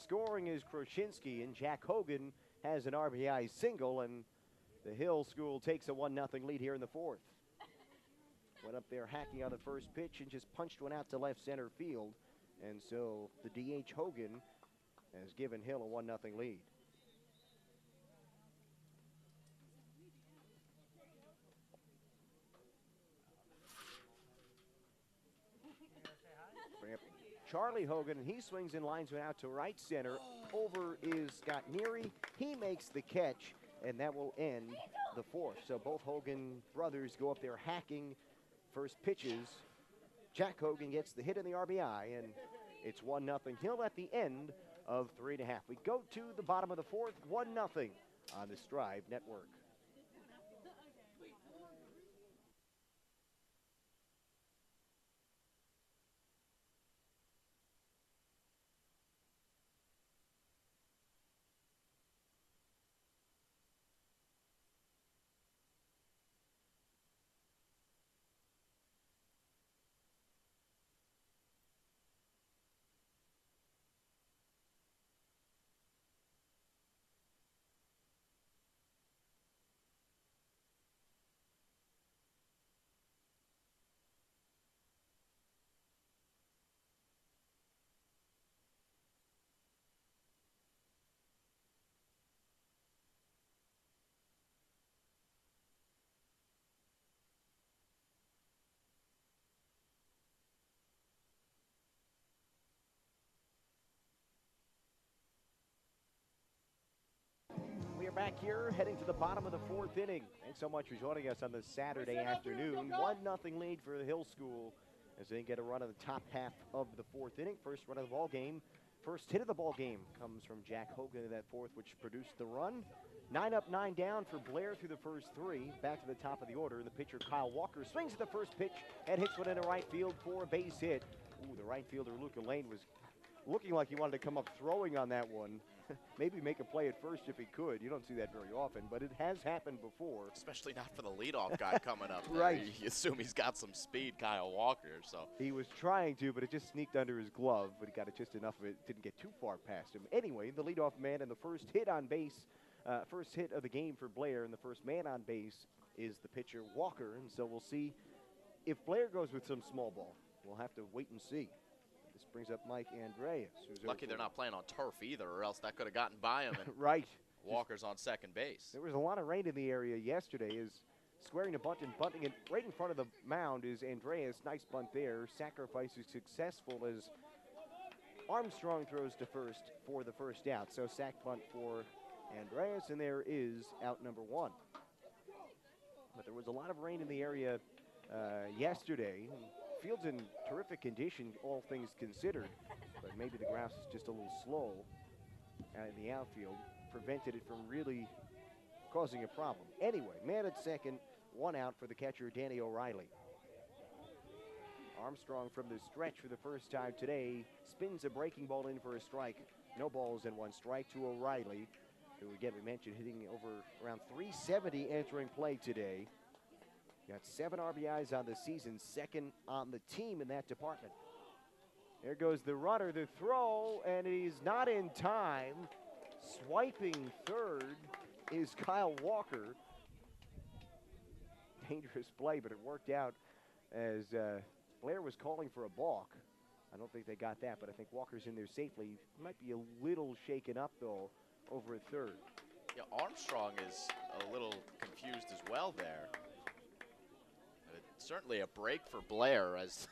Scoring is Krasinski, and Jack Hogan has an RBI single, and the Hill School takes a 1-0 lead here in the fourth. Went up there hacking on the first pitch and just punched one out to left center field. And so the DH Hogan has given Hill a 1-0 lead. Bring up Charlie Hogan, and he swings and lines one out to right center. Over is Scott Neary. He makes the catch, and that will end the fourth. So both Hogan brothers go up there hacking first pitches. Jack Hogan gets the hit in the RBI, and it's 1-0 Hill at the end of 3.5. We go to the bottom of the fourth, 1-0 on the Strive Network. We are back here heading to the bottom of the fourth inning. Thanks so much for joining us on this Saturday afternoon. 1-0 lead for the Hill School as they get a run in the top half of the fourth inning. First run of the ball game. First hit of the ball game comes from Jack Hogan in that fourth, which produced the run. 9 up, 9 down for Blair through the first 3. Back to the top of the order. The pitcher, Kyle Walker, swings at the first pitch and hits one into right field for a base hit. Ooh, the right fielder, Luca Lane, was looking like he wanted to come up throwing on that one. Maybe make a play at first if he could. You don't see that very often, but it has happened before. Especially not for the leadoff guy coming up there. Right. You assume he's got some speed, Kyle Walker. So He was trying to, but it just sneaked under his glove, but he got it just enough of it. Didn't get too far past him. Anyway, the leadoff man and the first hit on base, first hit of the game for Blair, and the first man on base is the pitcher, Walker. And so we'll see if Blair goes with some small ball. We'll have to wait and see. This brings up Mike Andreas. Who's lucky they're not playing on turf either, or else that could have gotten by him. And right. Walker's on second base. There was a lot of rain in the area yesterday. Is squaring to bunt and bunting it right in front of the mound is Andreas. Nice bunt there. Sacrifice is successful as Armstrong throws to first for the first out. So sac bunt for Andreas, and there is out number 1. But there was a lot of rain in the area yesterday. Field's in terrific condition, all things considered, but maybe the grass is just a little slow in the outfield. Prevented it from really causing a problem. Anyway, man at second, 1 out for the catcher, Danny O'Reilly. Armstrong from the stretch for the first time today spins a breaking ball in for a strike. No balls and 1 strike to O'Reilly, who again we mentioned hitting over around 370 entering play today. Got 7 RBIs on the season, second on the team in that department. There goes the runner, the throw, and he's not in time. Swiping third is Kyle Walker. Dangerous play, but it worked out as Blair was calling for a balk. I don't think they got that, but I think Walker's in there safely. Might be a little shaken up, though, over at third. Yeah, Armstrong is a little confused as well there. Certainly a break for Blair, as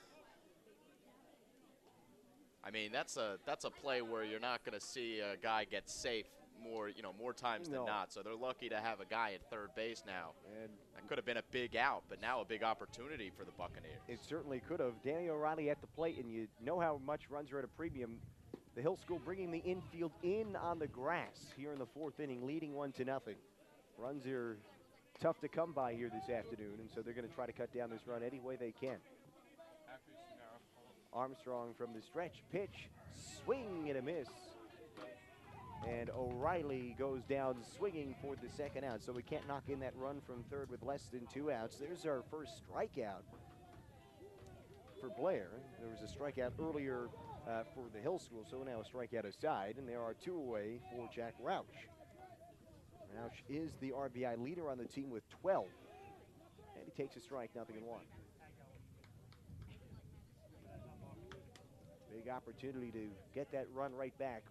I mean, that's a play where you're not going to see a guy get safe more times than not. So they're lucky to have a guy at third base now. And that could have been a big out, but now a big opportunity for the Buccaneers. It certainly could have. Danny O'Reilly at the plate, and you know how much runs are at a premium. The Hill School bringing the infield in on the grass here in the 4th inning, leading 1-0. Runs are tough to come by here this afternoon, and so they're going to try to cut down this run any way they can. Armstrong from the stretch, pitch, swing and a miss. And O'Reilly goes down swinging for the second out, so we can't knock in that run from third with less than 2 outs. There's our first strikeout for Blair. There was a strikeout earlier for the Hill School, so now a strikeout aside, and there are 2 away for Jack Roush. Roush is the RBI leader on the team with 12, and he takes a strike, 0-1. Big opportunity to get that run right back.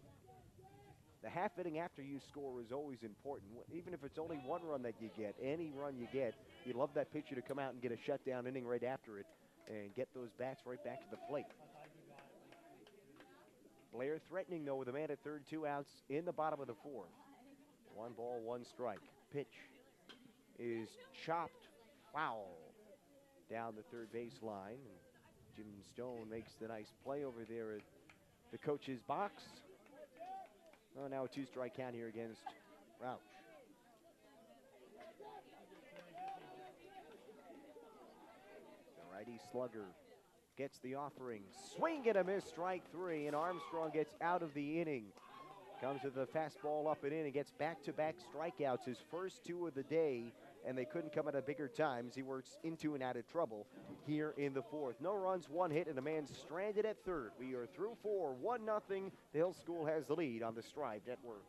The half inning after you score is always important. Even if it's only 1 run that you get, any run you get, you love that pitcher to come out and get a shutdown inning right after it and get those bats right back to the plate. Blair threatening, though, with a man at third, 2 outs in the bottom of the 4th. 1 ball, 1 strike. Pitch is chopped foul down the third baseline. Jim Stone makes the nice play over there at the coach's box. Oh, now a 2-strike count here against Roush. The righty slugger gets the offering. Swing and a miss, strike 3, and Armstrong gets out of the inning. Comes with the fastball up and in and gets back-to-back strikeouts, his first 2 of the day, and they couldn't come at a bigger time as he works into and out of trouble here in the 4th. No runs, 1 hit, and a man stranded at third. We are through 4, 1-0. The Hill School has the lead on the Strive Network.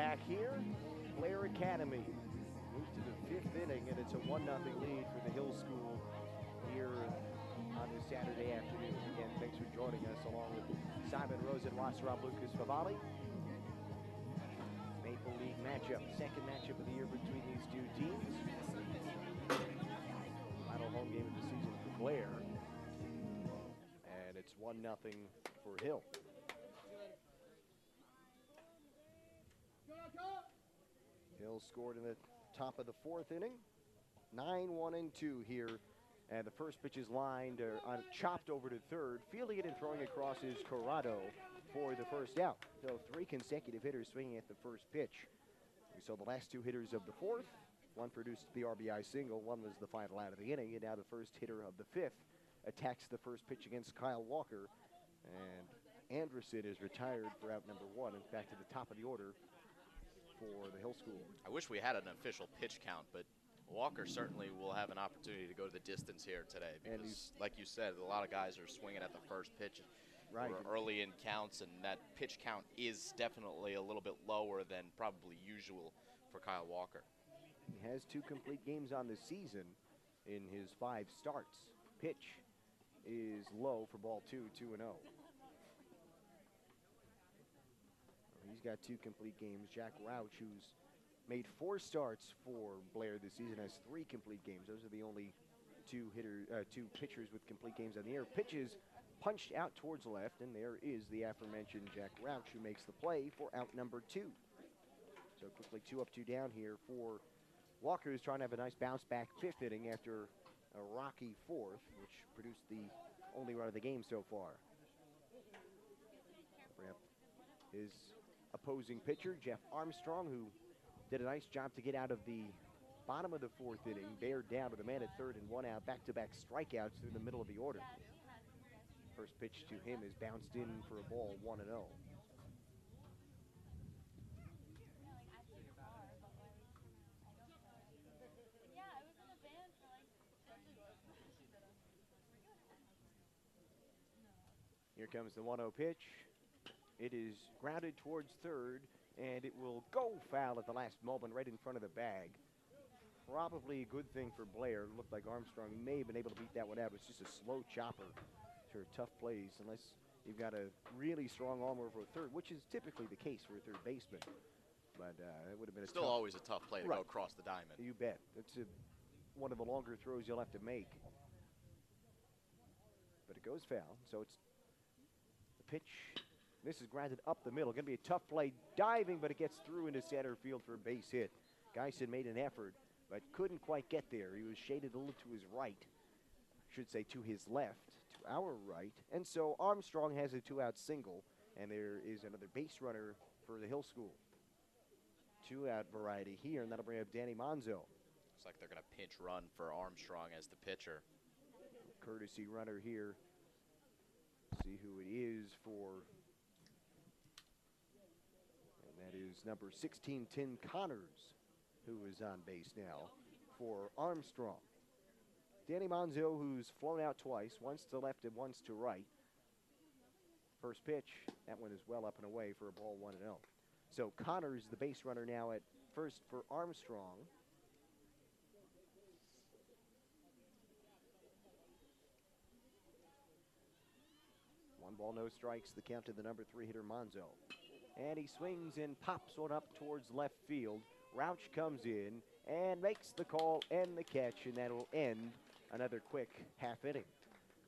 back here. Blair Academy moves to the 5th inning, and it's a 1-0 lead for the Hill School here on this Saturday afternoon. Again, thanks for joining us, along with Simon Rose and Wasserab Lucas Favali. Maple League matchup, second matchup of the year between these two teams. Final home game of the season for Blair. And it's 1-0 for Hill. Hill scored in the top of the 4th inning. 9-1-2 here. And the first pitch is lined, chopped over to third. Fielding it and throwing across is Corrado for the first out. So 3 consecutive hitters swinging at the first pitch. We saw the last 2 hitters of the 4th. One produced the RBI single. One was the final out of the inning. And now the first hitter of the 5th attacks the first pitch against Kyle Walker. And Anderson is retired for out number 1 and back to the top of the order for the Hill School. I wish we had an official pitch count, but Walker certainly will have an opportunity to go to the distance here today because, like you said, a lot of guys are swinging at the first pitch early in counts, and that pitch count is definitely a little bit lower than probably usual for Kyle Walker. He has 2 complete games on the season in his 5 starts. Pitch is low for ball 2, 2-0. He's got 2 complete games. Jack Rauch, who's made 4 starts for Blair this season, has 3 complete games. Those are the only 2 pitchers with complete games on the air. Pitches punched out towards left, and there is the aforementioned Jack Rauch, who makes the play for out number 2. So quickly 2 up, 2 down here for Walker, who's trying to have a nice bounce back 5th inning after a rocky 4th, which produced the only run of the game so far. His opposing pitcher, Jeff Armstrong, who did a nice job to get out of the bottom of the 4th inning, bared down with a man at third and 1 out, back-to-back strikeouts through the middle of the order. First pitch to him is bounced in for a ball, 1-0. Here comes the 1-0 pitch. It is grounded towards third, and it will go foul at the last moment right in front of the bag. Probably a good thing for Blair. It looked like Armstrong may have been able to beat that one out. It's just a slow chopper. Sure, tough plays unless you've got a really strong arm over a third, which is typically the case for a third baseman. But it would have been Still always a tough play to go across the diamond. You bet. It's one of the longer throws you'll have to make. But it goes foul, so it's the pitch. This is grounded up the middle. Going to be a tough play, diving, but it gets through into center field for a base hit. Geisen made an effort, but couldn't quite get there. He was shaded a little to his right. I should say to his left, to our right. And so Armstrong has a 2-out single, and there is another base runner for the Hill School. 2-out variety here, and that'll bring up Danny Monzo. Looks like they're going to pinch run for Armstrong as the pitcher. Courtesy runner here. See who it is for. That is number 16, Tim Connors, who is on base now for Armstrong. Danny Monzo, who's flown out twice, once to left and once to right. First pitch, that one is well up and away for a ball 1-0. So Connors, the base runner now at first for Armstrong. One ball, no strikes, the count to the number 3 hitter, Monzo. And he swings and pops one up towards left field. Rauch comes in and makes the call and the catch, and that will end another quick half inning.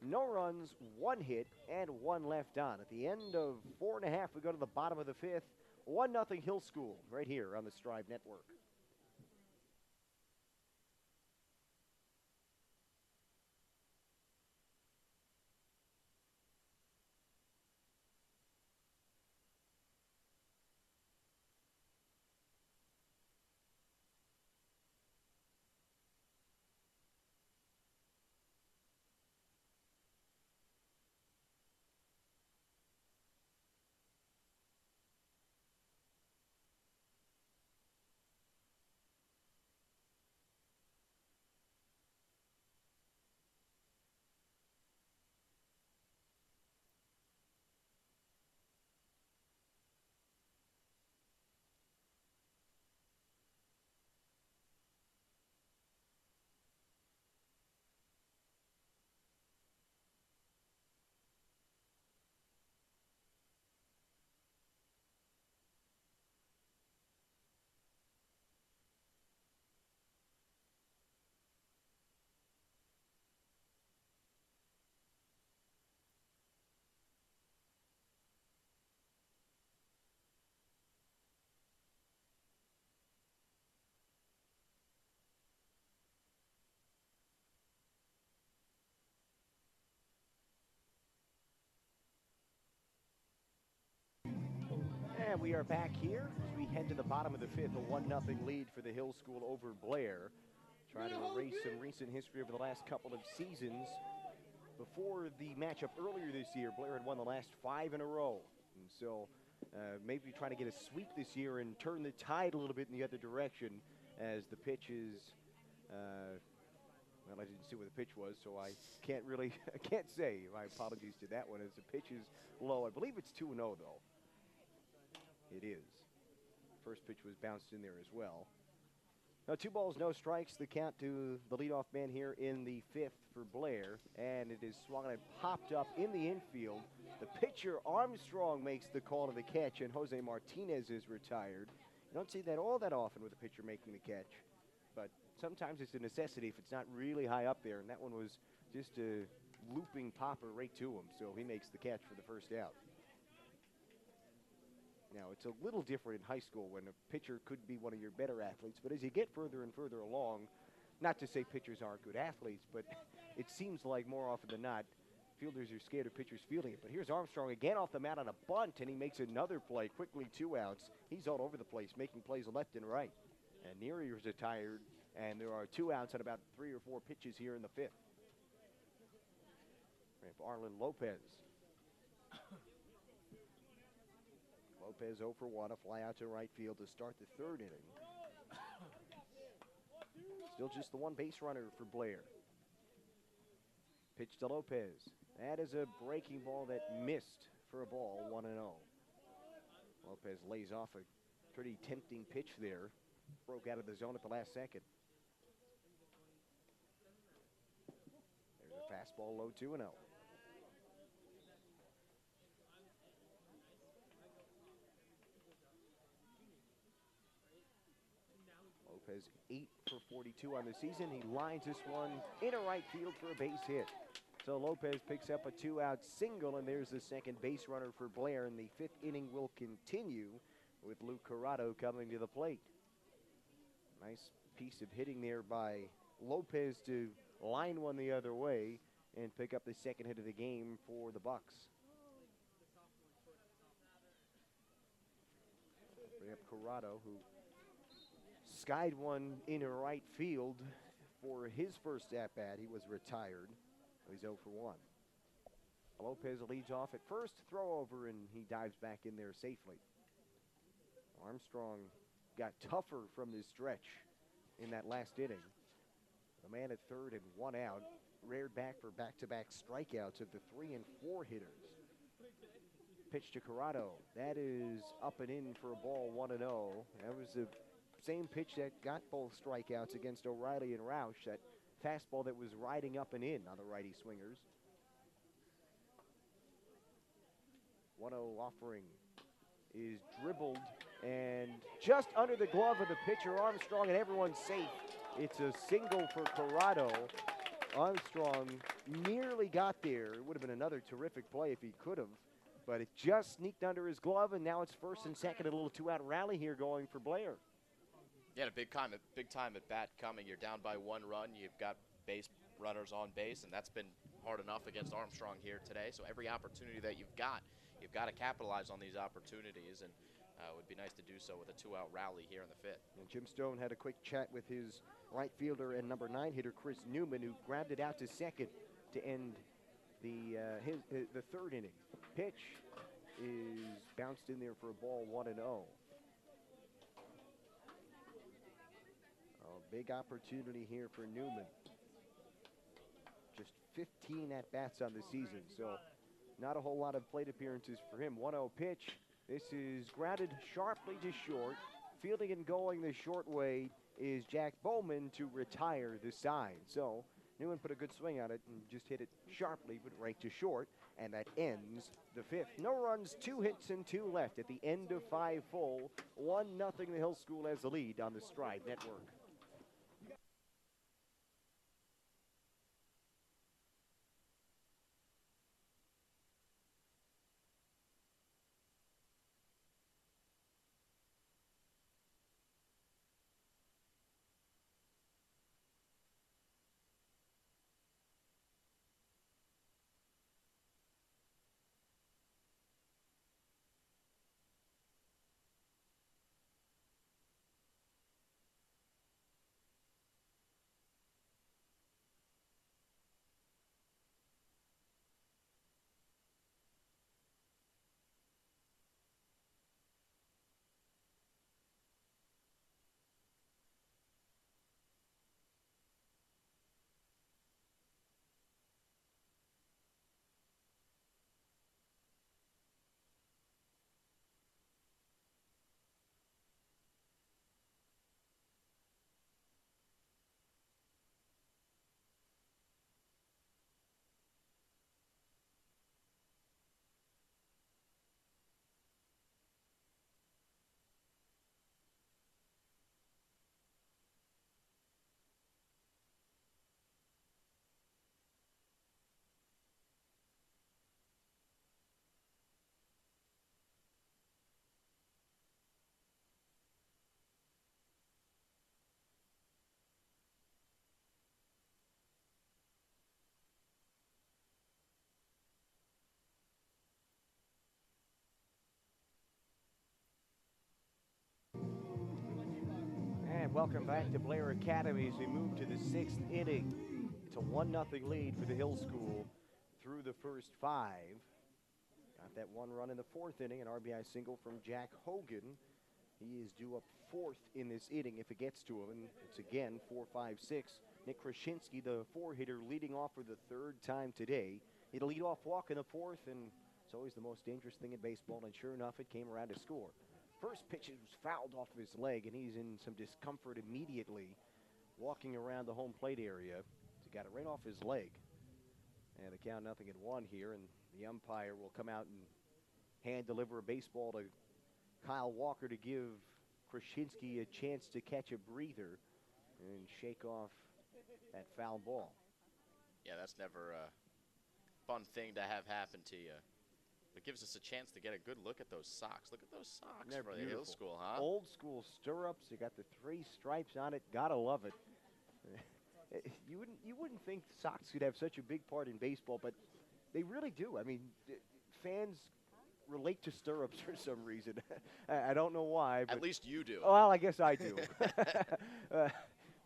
No runs, 1 hit, and 1 left on. At the end of 4.5, we go to the bottom of the 5th. 1-0 Hill School right here on the Strive Network. And we are back here as we head to the bottom of the fifth, a 1-0 lead for the Hill School over Blair. Trying to erase some recent history over the last couple of seasons. Before the matchup earlier this year, Blair had won the last 5 in a row. And so maybe trying to get a sweep this year and turn the tide a little bit in the other direction as the pitch is, well, I didn't see what the pitch was, so I can't really, I can't say. My apologies to that one as the pitch is low. I believe it's 2-0 though. It is. First pitch was bounced in there as well. Now 2 balls, no strikes. The count to the leadoff man here in the fifth for Blair. And it is swung and popped up in the infield. The pitcher, Armstrong, makes the call to the catch, and Jose Martinez is retired. You don't see that all that often with a pitcher making the catch. But sometimes it's a necessity if it's not really high up there. And that one was just a looping popper right to him. So he makes the catch for the first out. Now, it's a little different in high school when a pitcher could be one of your better athletes, but as you get further and further along, not to say pitchers aren't good athletes, but it seems like more often than not, fielders are scared of pitchers fielding it. But here's Armstrong again off the mound on a bunt, and he makes another play, quickly 2 outs. He's all over the place, making plays left and right. And Neary is retired, and there are 2 outs on about 3 or 4 pitches here in the fifth. We have Arlen Lopez. Lopez 0 for 1, a fly out to right field to start the 3rd inning. Still just the 1 base runner for Blair. Pitch to Lopez. That is a breaking ball that missed for a ball, 1-0. Lopez lays off a pretty tempting pitch there. Broke out of the zone at the last second. There's a fastball low, 2-0. Lopez 8 for 42 on the season. He lines this one into right field for a base hit. So Lopez picks up a 2-out single, and there's the second base runner for Blair, and the 5th inning will continue with Luke Corrado coming to the plate. Nice piece of hitting there by Lopez to line one the other way and pick up the 2nd hit of the game for the Bucks. Bring up Corrado, who skied one into right field for his first at-bat. He was retired. He's 0 for 1. Lopez leads off at first, throw over, and he dives back in there safely. Armstrong got tougher from this stretch in that last inning. The man at 3rd and 1 out, reared back for back-to-back strikeouts of the 3 and 4 hitters. Pitch to Corrado. That is up and in for a ball, 1-0. That was the same pitch that got both strikeouts against O'Reilly and Roush, that fastball that was riding up and in on the righty swingers. 1-0 offering is dribbled and just under the glove of the pitcher Armstrong, and everyone's safe. It's a single for Corrado. Armstrong nearly got there. It would have been another terrific play if he could have, but it just sneaked under his glove, and now it's 1st and 2nd, a little 2-out rally here going for Blair. Yeah, a big time at bat coming. You're down by 1 run. You've got base runners on base, and that's been hard enough against Armstrong here today. So every opportunity that you've got to capitalize on these opportunities, and it would be nice to do so with a 2-out rally here in the 5th. And Jim Stone had a quick chat with his right fielder and number 9 hitter Chris Newman, who grabbed it out to 2nd to end the 3rd inning. Pitch is bounced in there for a ball, 1-0. Big opportunity here for Newman. Just 15 at-bats on the season, so not a whole lot of plate appearances for him. 1-0 pitch. This is grounded sharply to short. Fielding and going the short way is Jack Bowman to retire the side. So Newman put a good swing on it and just hit it sharply, but right to short, and that ends the 5th. No runs, 2 hits, and 2 left at the end of 5 full. 1-0 the Hill School has the lead on the Stride Network. welcome back to Blair Academy as we move to the 6th inning. It's a 1-0 lead for the Hill School through the first 5. Got that 1 run in the 4th inning, an RBI single from Jack Hogan. He is due up 4th in this inning if it gets to him, and it's again 4-5-6. Nick Krasinski, the 4-hitter, leading off for the 3rd time today. He'd a lead-off walk in the 4th, and it's always the most dangerous thing in baseball, and sure enough, it came around to score. First pitch was fouled off of his leg, and he's in some discomfort immediately, walking around the home plate area. He got it right off his leg. And the count 0-1 here, and the umpire will come out and hand deliver a baseball to Kyle Walker to give Krasinski a chance to catch a breather and shake off that foul ball. Yeah, that's never a fun thing to have happen to you. It gives us a chance to get a good look at those socks. Look at those socks They're for the beautiful. Hill School, huh? Old school stirrups. They got the 3 stripes on it. Gotta love it. You wouldn't think socks could have such a big part in baseball, but they really do. I mean, fans relate to stirrups for some reason. I don't know why. But At least you do. well, I guess I do.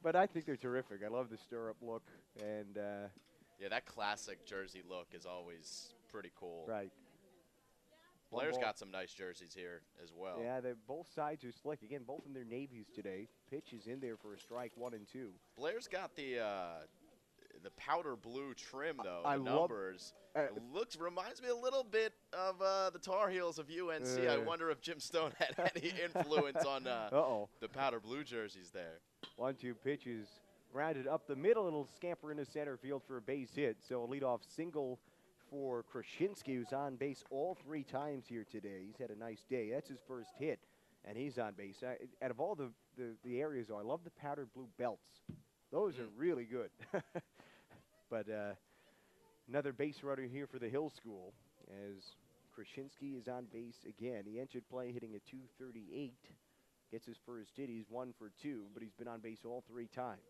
But I think they're terrific. I love the stirrup look. And Yeah, that classic jersey look is always pretty cool. right. Blair's ball. got some nice jerseys here as well. Yeah, both sides are slick. Again, both in their navies today. Pitch is in there for a strike, 1 and 2. Blair's got the powder blue trim though. I the love- numbers. It reminds me a little bit of the Tar Heels of UNC. I wonder if Jim Stone had any influence on the powder blue jerseys there. 1-2 pitches grounded up the middle. It'll scamper into center field for a base hit. So a leadoff single for Krasinski, who's on base all 3 times here today. He's had a nice day. That's his first hit, and he's on base. Out of all the areas, though, I love the powder blue belts. Those are really good. But another base runner here for the Hill School as Krasinski is on base again. He entered play hitting a .238. Gets his first hit. He's 1 for 2, but he's been on base all 3 times.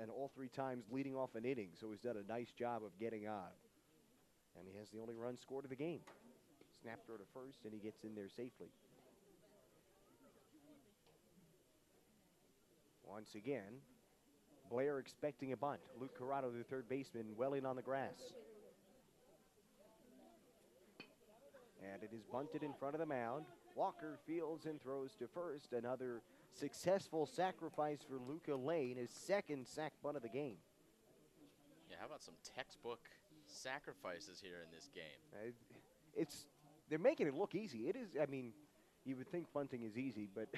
And all 3 times leading off an inning, so he's done a nice job of getting on. And he has the only run scored of the game. Snap throw to first, and he gets in there safely. Once again, Blair expecting a bunt. Luke Corrado, the third baseman, well in on the grass. And it is bunted in front of the mound. Walker fields and throws to first. Another successful sacrifice for Luca Lane, his 2nd sack bunt of the game. Yeah, how about some textbook sacrifices here in this game? They're making it look easy. It is, I mean, you would think bunting is easy, but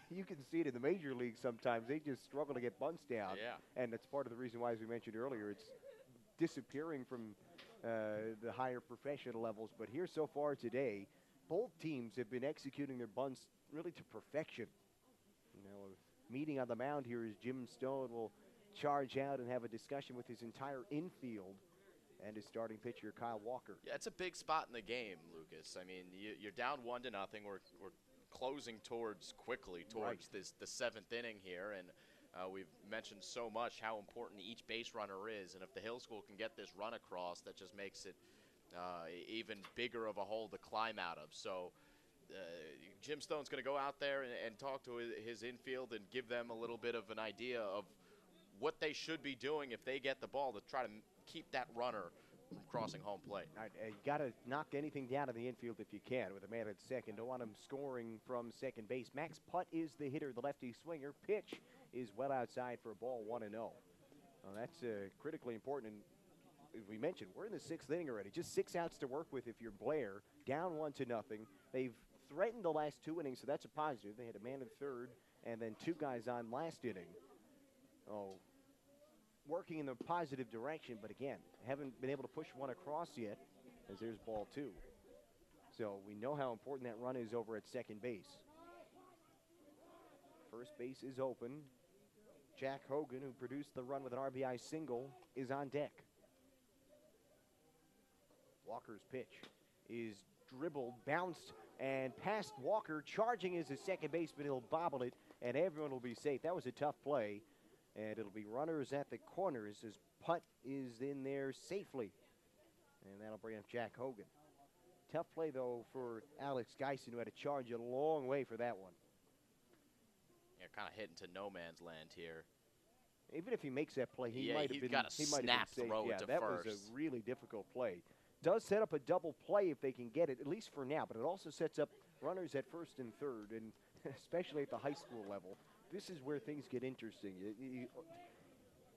you can see it in the major leagues sometimes. They just struggle to get bunts down. Yeah. And that's part of the reason why, as we mentioned earlier, it's disappearing from the higher professional levels. But here so far today, both teams have been executing their bunts really to perfection. You know, meeting on the mound here is Jim Stone will charge out and have a discussion with his entire infield and his starting pitcher, Kyle Walker. Yeah, it's a big spot in the game, Lucas. I mean, you're down 1-0. We're closing quickly towards the 7th inning here, and we've mentioned so much how important each base runner is, and if the Hill School can get this run across, that just makes it even bigger of a hole to climb out of. So Jim Stone's going to go out there and talk to his infield and give them a little bit of an idea of what they should be doing if they get the ball to try to keep that runner from crossing home plate. All right, you got to knock anything down in the infield if you can with a man at second. Don't want him scoring from second base. Max Putt is the hitter, the lefty swinger. Pitch is well outside for a ball, 1-0. That's critically important. And as we mentioned, we're in the 6th inning already. Just 6 outs to work with if you're Blair. Down 1-0. They've threatened the last 2 innings, so that's a positive. They had a man in third and then 2 guys on last inning. Working in the positive direction, but again, haven't been able to push one across yet, as there's ball 2. So we know how important that run is over at second base. First base is open. Jack Hogan, who produced the run with an RBI single, is on deck. Walker's pitch is dribbled, bounced, and past Walker, charging as a second baseman. He'll bobble it, and everyone will be safe. That was a tough play. And it'll be runners at the corners as Putt is in there safely. And that'll bring up Jack Hogan. Tough play, though, for Alex Geisen, who had to charge a long way for that one. kind of hit into no man's land here. Even if he makes that play, he Yeah, might have he's been. got a He might have snap been safe. throw Yeah, to that was first. a really difficult play. Does set up a double play if they can get it, at least for now. But it also sets up runners at first and third, and especially at the high school level, this is where things get interesting.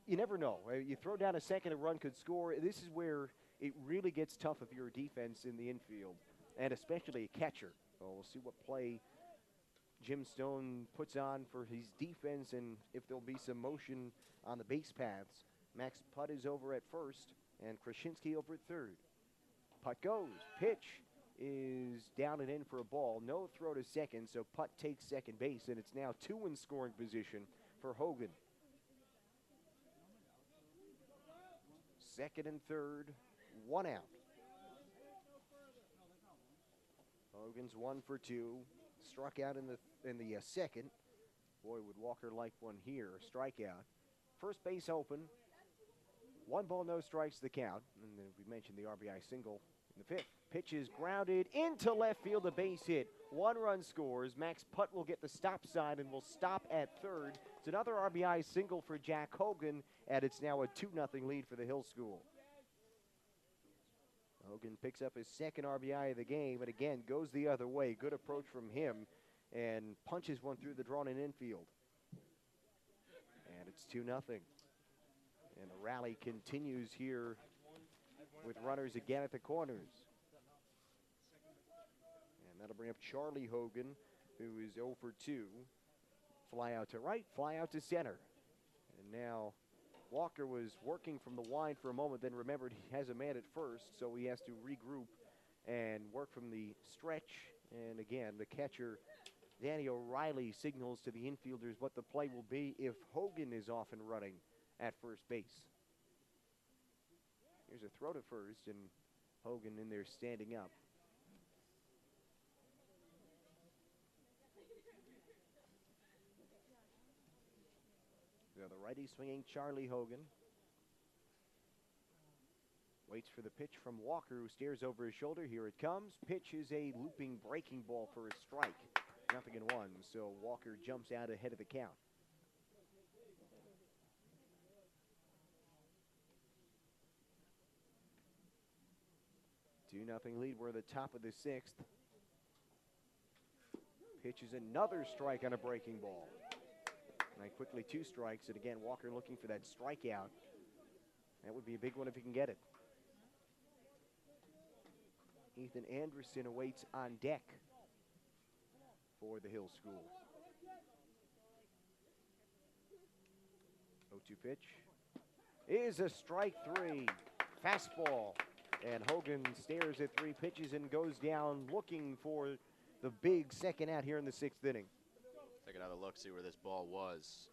You never know. You throw down a second, a run could score. This is where it really gets tough if you're a defense in the infield, and especially a catcher. Well, we'll see what play Jim Stone puts on for his defense and if there'll be some motion on the base paths. Max Putt is over at first and Krasinski over at third. Putt goes. Pitch is down and in for a ball. No throw to second, so Putt takes second base, and it's now 2 in scoring position for Hogan. Second and third, 1 out. Hogan's 1 for 2. Struck out in the second. Boy, would Walker like one here. A strikeout. First base open. 1 ball, no strikes, the count. And then we mentioned the RBI single in the 5th. Pitch is grounded into left field, a base hit. 1 run scores. Max Putt will get the stop sign and will stop at third. It's another RBI single for Jack Hogan, and it's now a 2-0 lead for the Hill School. Hogan picks up his second RBI of the game, and again goes the other way. Good approach from him, and punches one through the drawn-in infield. And it's 2-0. And the rally continues here with runners again at the corners. And that'll bring up Charlie Hogan, who is 0 for 2. Fly out to right, fly out to center. And now Walker was working from the wind for a moment, then remembered he has a man at first, so he has to regroup and work from the stretch. And again, the catcher, Danny O'Reilly, signals to the infielders what the play will be if Hogan is off and running at first base. Here's a throw to first, and Hogan in there standing up. The righty swinging, Charlie Hogan. Waits for the pitch from Walker, who stares over his shoulder. Here it comes. Pitch is a looping breaking ball for a strike. 0-1, so Walker jumps out ahead of the count. Two nothing lead. We're at the top of the 6th. Pitch is another strike on a breaking ball. And quickly 2 strikes, and again, Walker looking for that strikeout. That would be a big one if he can get it. Ethan Anderson awaits on deck for the Hill School. 0-2 pitch is a strike 3. Fastball. And Hogan stares at 3 pitches and goes down looking for the big second out here in the 6th inning. Take another look, see where this ball was.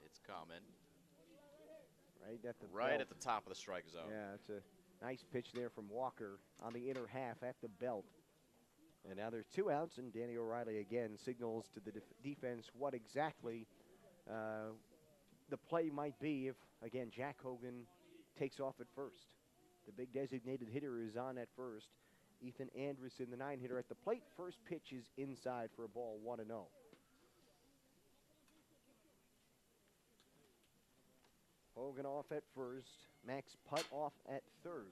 It's coming. Right at the top of the strike zone. Yeah, it's a nice pitch there from Walker on the inner half at the belt. And now there's 2 outs, and Danny O'Reilly again signals to the defense what exactly the play might be if, again, Jack Hogan takes off at first. The big designated hitter is on at first. Ethan Anderson, the 9 hitter, at the plate. First pitch is inside for a ball, 1-0. Hogan off at first. Max Putt off at third.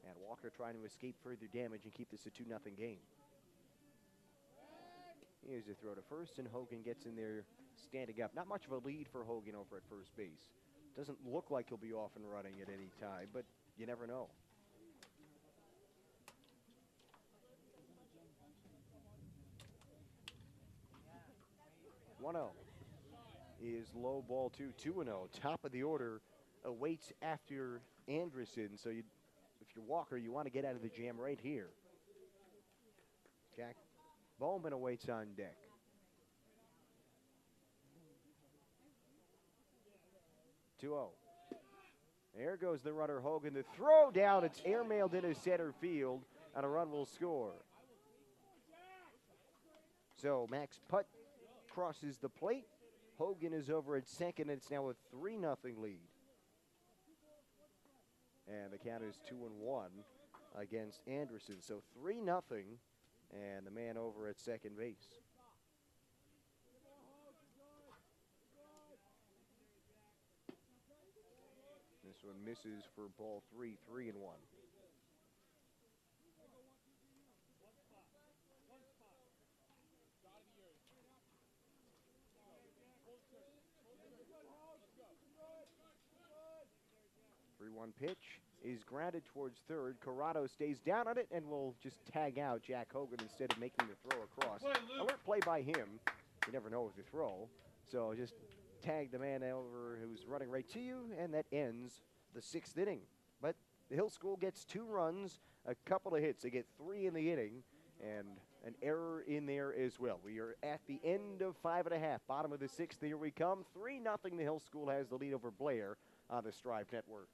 And Walker trying to escape further damage and keep this a 2-0 game. Here's a throw to first, and Hogan gets in there standing up. Not much of a lead for Hogan over at first base. Doesn't look like he'll be off and running at any time, but you never know. Is low ball 2-2-0. Top of the order awaits after Anderson. So if you're Walker, you want to get out of the jam right here. Jack Bowman awaits on deck. There goes the runner, Hogan. The throw down, it's airmailed into center field, and a run will score. So Max Putt crosses the plate. Hogan is over at second, and it's now a 3-0 lead. And the count is 2-1 against Anderson. So 3-0, and the man over at second base. This one misses for ball 3, 3-1. Three-one pitch is grounded towards third. Corrado stays down on it and will just tag out Jack Hogan instead of making the throw across. Alert play by him. You never know with the throw. So just tag the man over who's running right to you, and that ends the 6th inning. But the Hill School gets 2 runs, a couple of hits. They get 3 in the inning, and an error in there as well. We are at the end of 5.5. Bottom of the 6th, here we come. 3-0. The Hill School has the lead over Blair on the Strive Network.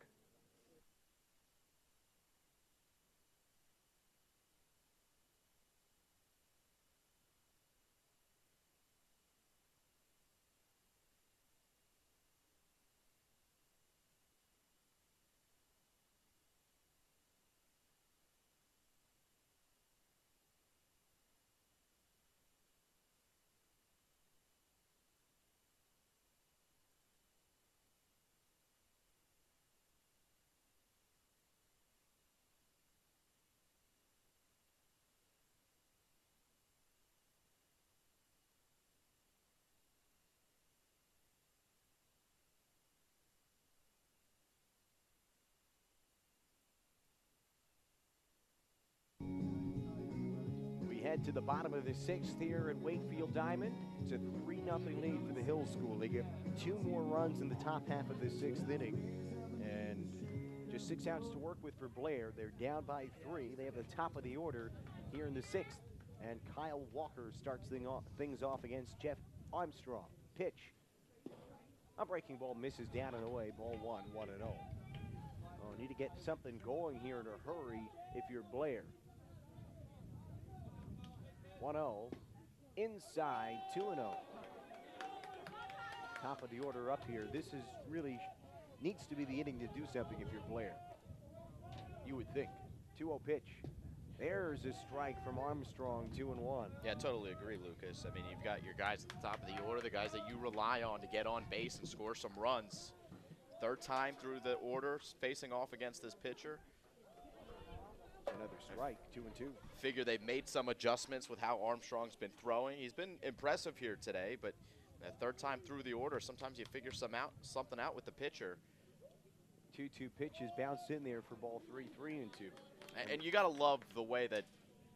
Head to the bottom of the 6th here at Wakefield Diamond. It's a 3-0 lead for the Hill School. They get 2 more runs in the top half of the 6th inning, and just 6 outs to work with for Blair. They're down by 3. They have the top of the order here in the 6th, and Kyle Walker starts things off against Jeff Armstrong. Pitch. A breaking ball misses down and away. Ball 1, 1-0. Oh, need to get something going here in a hurry if you're Blair. 1-0, inside, 2-0. Top of the order up here. This is really needs to be the inning to do something if you're Blair. You would think. 2-0 pitch. There's a strike from Armstrong, 2-1. Yeah, totally agree, Lucas. I mean, you've got your guys at the top of the order, the guys that you rely on to get on base and score some runs. 3rd time through the order, facing off against this pitcher. Another strike, 2-2. Figure they've made some adjustments with how Armstrong's been throwing. He's been impressive here today, but that 3rd time through the order, sometimes you figure something out with the pitcher. 2-2 pitches bounced in there for ball 3, 3-2. And you got to love the way that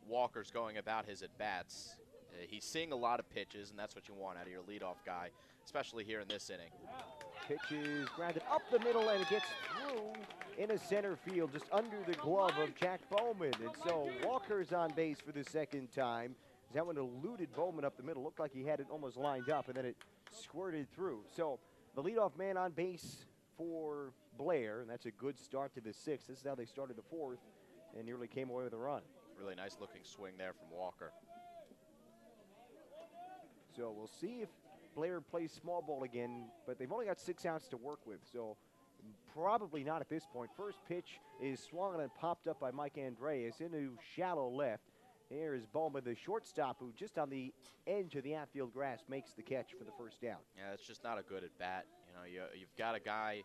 Walker's going about his at-bats. He's seeing a lot of pitches, and that's what you want out of your leadoff guy, especially here in this inning. Pitch is grounded up the middle, and it gets through in a center field, just under the glove of Jack Bowman. And so Walker's on base for the 2nd time. That one eluded Bowman up the middle. Looked like he had it almost lined up, and then it squirted through. So the leadoff man on base for Blair, and that's a good start to the 6th. This is how they started the 4th and nearly came away with a run. Really nice looking swing there from Walker. So we'll see if Blair plays small ball again, but they've only got 6 outs to work with, so probably not at this point. First pitch is swung and popped up by Mike Andreas into shallow left. Here is Bowman, the shortstop, who just on the edge of the outfield grass makes the catch for the 1st out. Yeah, it's just not a good at bat. You know, you've got a guy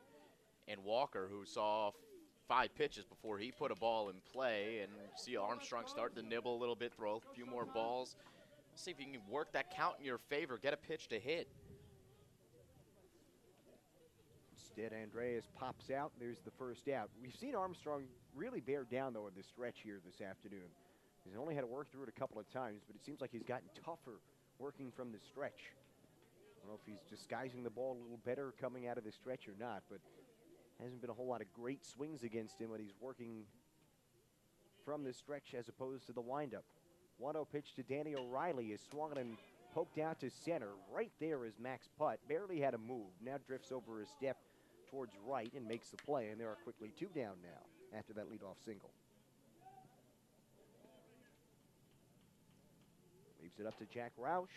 in Walker who saw 5 pitches before he put a ball in play, and you see Armstrong starting to nibble a little bit, throw a few more balls. See if you can work that count in your favor, get a pitch to hit. Instead, Andreas pops out. There's the 1st out. We've seen Armstrong really bear down, though, in the stretch here this afternoon. He's only had to work through it a couple of times, but it seems like he's gotten tougher working from the stretch. I don't know if he's disguising the ball a little better coming out of the stretch or not, but hasn't been a whole lot of great swings against him when he's working from the stretch as opposed to the windup. 1-0 pitch to Danny O'Reilly is swung and poked out to center. Right there is Max Putt. Barely had a move. Now drifts over a step towards right and makes the play, and there are quickly 2 down now after that leadoff single. Leaves it up to Jack Roush,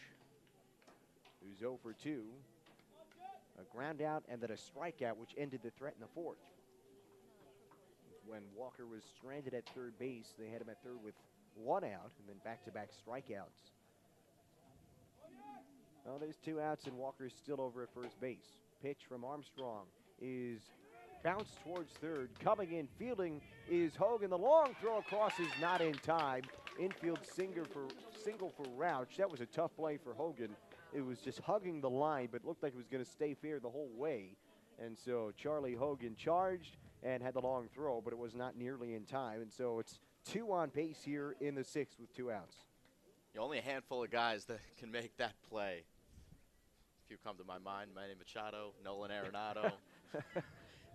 who's 0 for 2. A ground out and then a strikeout, which ended the threat in the 4th. when Walker was stranded at third base. They had him at third with one out, and then back-to-back strikeouts. Well, there's 2 outs, and Walker's still over at first base. Pitch from Armstrong is bounced towards third. Coming in, fielding is Hogan. The long throw across is not in time. Infield single for Rouch. That was a tough play for Hogan. It was just hugging the line, but looked like it was going to stay fair the whole way. And so Charlie Hogan charged and had the long throw, but it was not nearly in time. And so it's 2 on base here in the 6th with 2 outs. Only a handful of guys that can make that play. A few come to my mind: Manny Machado, Nolan Arenado.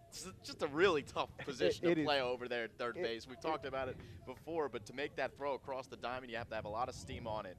It's just a really tough position to play over there at third base. We've talked about it before, but to make that throw across the diamond, you have to have a lot of steam on it,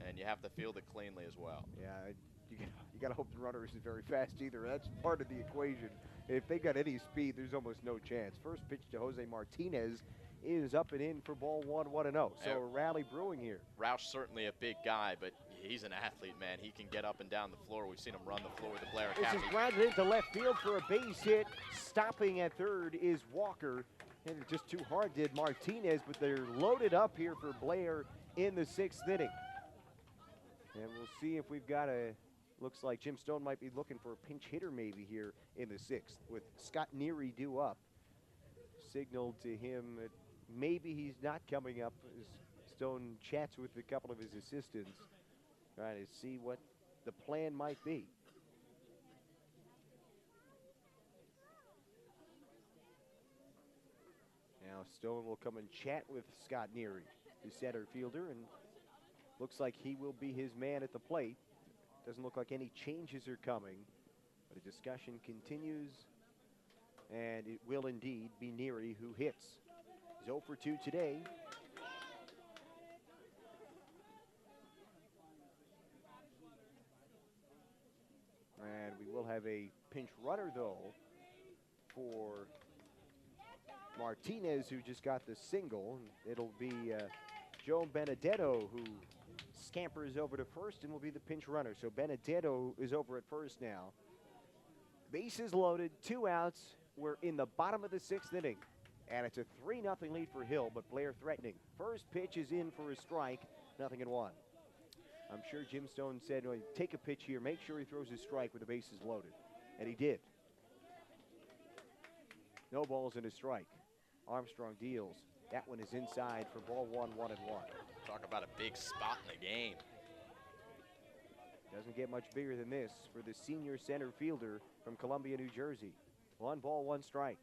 and you have to field it cleanly as well. Yeah, you got to hope the runner isn't very fast either. That's part of the equation. If they got any speed, there's almost no chance. First pitch to Jose Martinez is up and in for ball 1-0. So a rally brewing here. Roush certainly a big guy, but he's an athlete, man. He can get up and down the floor. We've seen him run the floor with the Blair Academy. This is grounded into left field for a base hit. Stopping at third is Walker. Hit it just too hard, did Martinez, but they're loaded up here for Blair in the 6th inning. And we'll see if we've got looks like Jim Stone might be looking for a pinch hitter maybe here in the 6th with Scott Neary due up. Signaled to him that maybe he's not coming up as Stone chats with a couple of his assistants, trying to see what the plan might be. Now Stone will come and chat with Scott Neary, the center fielder, and looks like he will be his man at the plate. Doesn't look like any changes are coming, but a discussion continues, and it will indeed be Neary who hits. He's 0 for 2 today. And we will have a pinch runner, though, for Martinez, who just got the single. It'll be Joe Benedetto, who scampers over to first and will be the pinch runner. So Benedetto is over at first now. Bases loaded, 2 outs. We're in the bottom of the 6th inning. And it's a 3-0 lead for Hill, but Blair threatening. First pitch is in for a strike, 0-1. I'm sure Jim Stone said, well, take a pitch here, make sure he throws his strike with the bases loaded. And he did. No balls and a strike. Armstrong deals. That one is inside for ball 1, 1-1. Talk about a big spot in the game. Doesn't get much bigger than this for the senior center fielder from Columbia, New Jersey. 1 ball, 1 strike.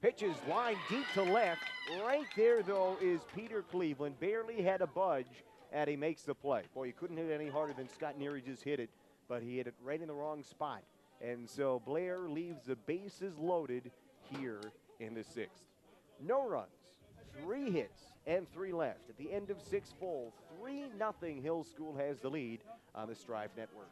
Pitches line deep to left. Right there, though, is Peter Cleveland. Barely had a budge, and he makes the play. Boy, he couldn't hit it any harder than Scott Neary just hit it, but he hit it right in the wrong spot. And so Blair leaves the bases loaded here in the 6th. No runs, 3 hits, and 3 left. At the end of 6 full, 3-0 Hill School has the lead on the Strive Network.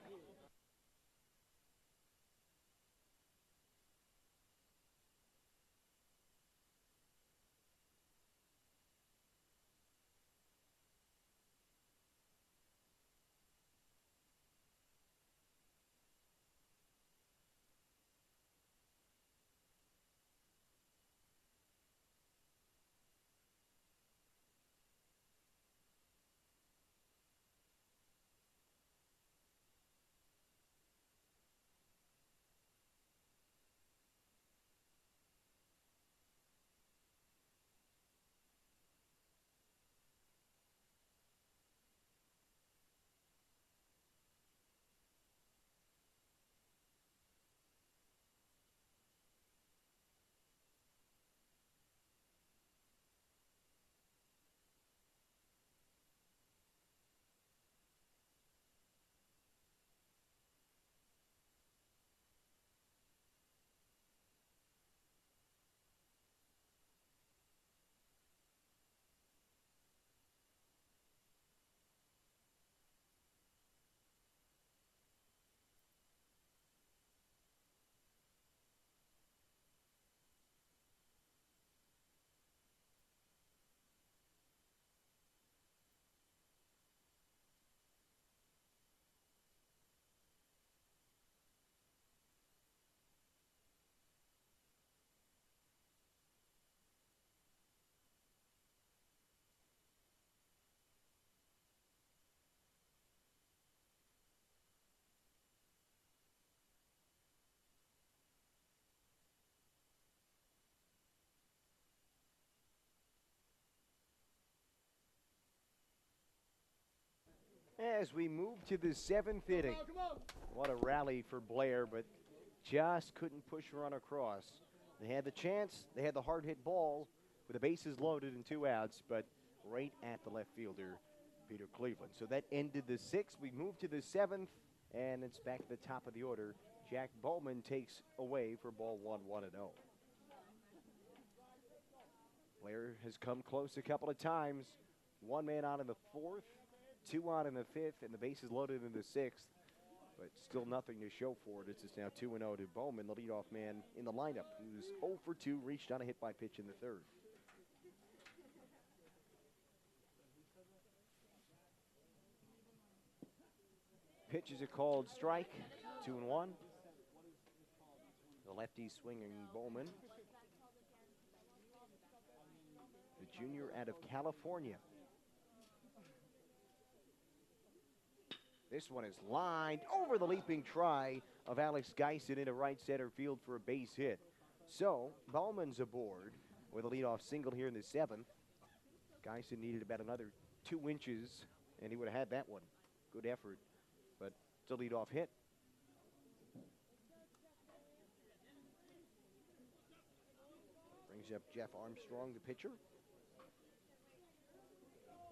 As we move to the 7th inning. What a rally for Blair, but just couldn't push a run across. They had the chance, they had the hard hit ball with the bases loaded and 2 outs, but right at the left fielder, Peter Cleveland. So that ended the 6th. We move to the 7th, and it's back to the top of the order. Jack Bowman takes away for ball 1, 1-0. Blair has come close a couple of times. 1 man on in the 4th, 2 on in the 5th, and the bases loaded in the 6th. But still nothing to show for it. It's just now 2-0 to Bowman, the leadoff man in the lineup, who's 0 for 2, reached on a hit by pitch in the 3rd. Pitch is a called strike, 2-1. The lefty swinging Bowman. The junior out of California. This one is lined over the leaping try of Alex Geisen into right center field for a base hit. So Bowman's aboard with a leadoff single here in the 7th. Geisen needed about another 2 inches, and he would have had that one. Good effort, but it's a leadoff hit. Brings up Jeff Armstrong, the pitcher.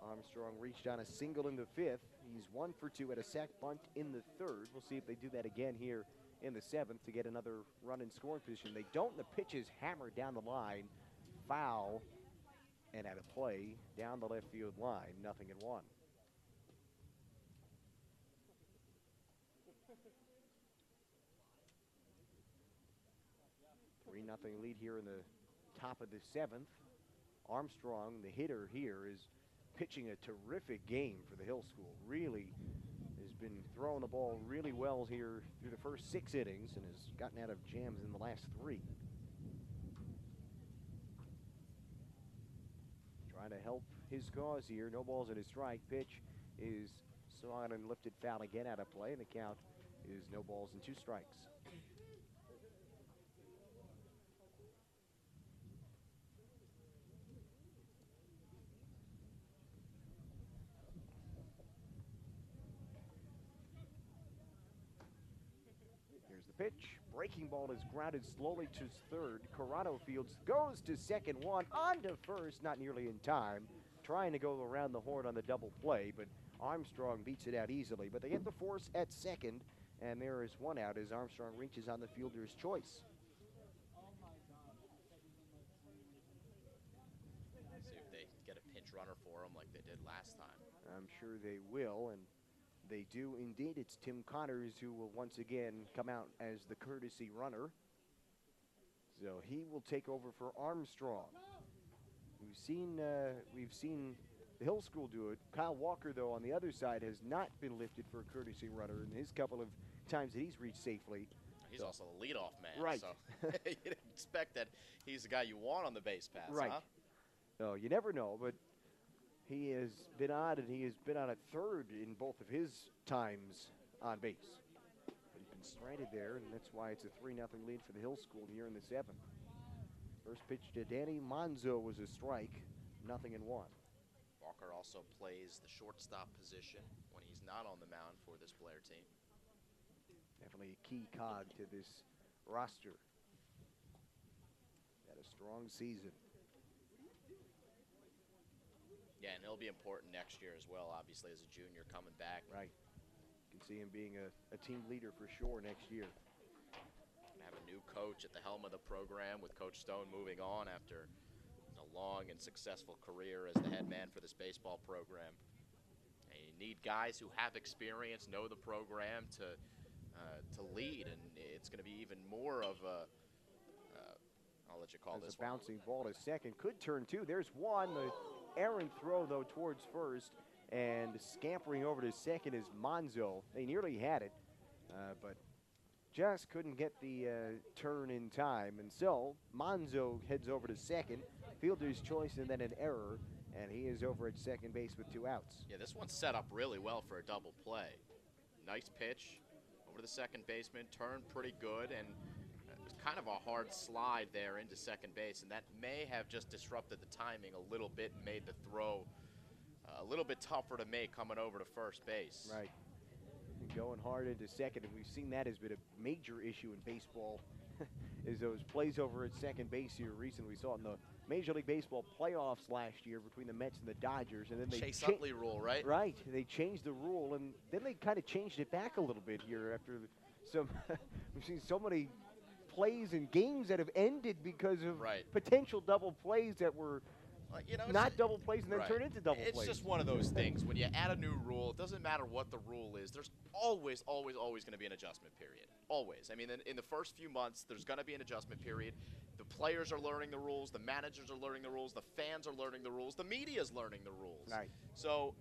Armstrong reached on a single in the 5th. He's 1 for 2 at a sac bunt in the 3rd. We'll see if they do that again here in the 7th to get another run in scoring position. They don't. The pitch is hammered down the line. Foul and out of play down the left field line. 0-1. 3-0 lead here in the top of the 7th. Armstrong, the hitter here, is pitching a terrific game for the Hill School. Really has been throwing the ball really well here through the first 6 innings and has gotten out of jams in the last 3. Trying to help his cause here. No balls in his strike. Pitch is swung and lifted foul again out of play, and the count is no balls and 2 strikes. Pitch, breaking ball is grounded slowly to 3rd. Corrado Fields goes to 2nd, 1 on to 1st, not nearly in time. Trying to go around the horn on the double play, but Armstrong beats it out easily. But they get the force at 2nd, and there is 1 out as Armstrong reaches on the fielder's choice. See if they get a pinch runner for him like they did last time. I'm sure they will, and they do indeed. It's Tim Connors who will once again come out as the courtesy runner. So he will take over for Armstrong. We've seen the Hill School do it. Kyle Walker, though, on the other side, has not been lifted for a courtesy runner in his couple of times that he's reached safely. He's also the leadoff man, right? So you'd expect that he's the guy you want on the base pass, right? Huh? No, you never know, but he has been on, and he has been on at 3rd in both of his times on base. But he's been stranded there, and that's why it's a 3-0 lead for the Hill School here in the 7th. First pitch to Danny Monzo was a strike, 0-1. Walker also plays the shortstop position when he's not on the mound for this Blair team. Definitely a key cog to this roster. Had a strong season. Yeah, and he'll be important next year as well, obviously, as a junior coming back. Right. You can see him being a team leader for sure next year. Have a new coach at the helm of the program with Coach Stone moving on after a long and successful career as the head man for this baseball program. And you need guys who have experience, know the program to lead, and it's going to be even more of a I'll let you call There's this a bouncing ball to 2nd. Could turn 2. There's 1. The errant throw, though, towards 1st. And scampering over to 2nd is Monzo. They nearly had it, but just couldn't get the turn in time. And so Monzo heads over to 2nd. Fielder's choice and then an error. And he is over at 2nd base with 2 outs. Yeah, this one's set up really well for a double play. Nice pitch over to the 2nd baseman. Turned pretty good, and kind of a hard slide there into 2nd base, and that may have just disrupted the timing a little bit and made the throw a a little bit tougher to make coming over to first base. Right. And going hard into second, and we've seen that has been a major issue in baseball. Is those plays over at second base here recently. We saw it in the Major League Baseball playoffs last year between the Mets and the Dodgers, and then they Chase Utley rule, right? Right. They changed the rule, and then they kind of changed it back a little bit here after some. We've seen so many plays and games that have ended because of potential double plays that were not double plays and then turn into double plays. It's just one of those things. When you add a new rule, it doesn't matter what the rule is. There's always going to be an adjustment period. Always. I mean, in the first few months, there's going to be an adjustment period. The players are learning the rules. The managers are learning the rules. The fans are learning the rules. The media's learning the rules. Right. So,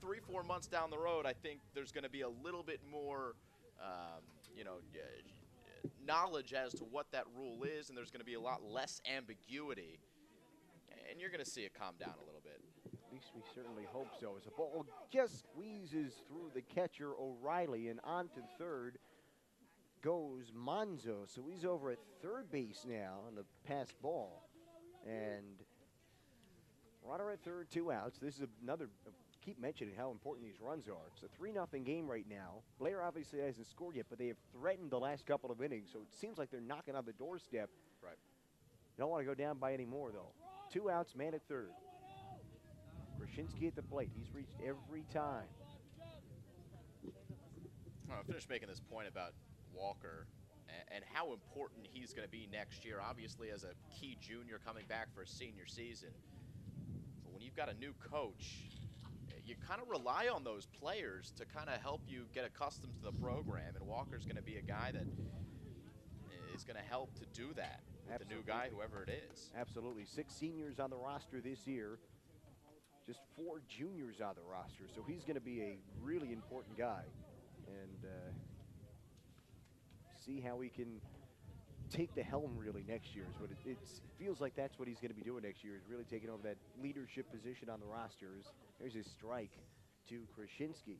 3-4 months down the road, I think there's going to be a little bit more, knowledge as to what that rule is, and there's going to be a lot less ambiguity. And you're going to see it calm down a little bit. At least we certainly hope so. As the ball just squeezes through the catcher, O'Reilly, and on to third goes Monzo. So he's over at third base now on the pass ball. And runner at third, 2 outs. This is another, keep mentioning how important these runs are. It's a 3-0 game right now. Blair obviously hasn't scored yet, but they have threatened the last couple of innings, so it seems like they're knocking on the doorstep. Right. You don't want to go down by any more, though. 2 outs, man at third. Krasinski at the plate. He's reached every time. I'll finish making this point about Walker and how important he's going to be next year, obviously as a key junior coming back for a senior season. But when you've got a new coach, you kind of rely on those players to kind of help you get accustomed to the program, and Walker's going to be a guy that is going to help to do that. The new guy, whoever it is. Absolutely. 6 seniors on the roster this year. Just 4 juniors on the roster. So he's going to be a really important guy. And see how he can take the helm really next year. Is what it feels like that's what he's going to be doing next year, is really taking over that leadership position on the rosters. There's his strike to Krasinski.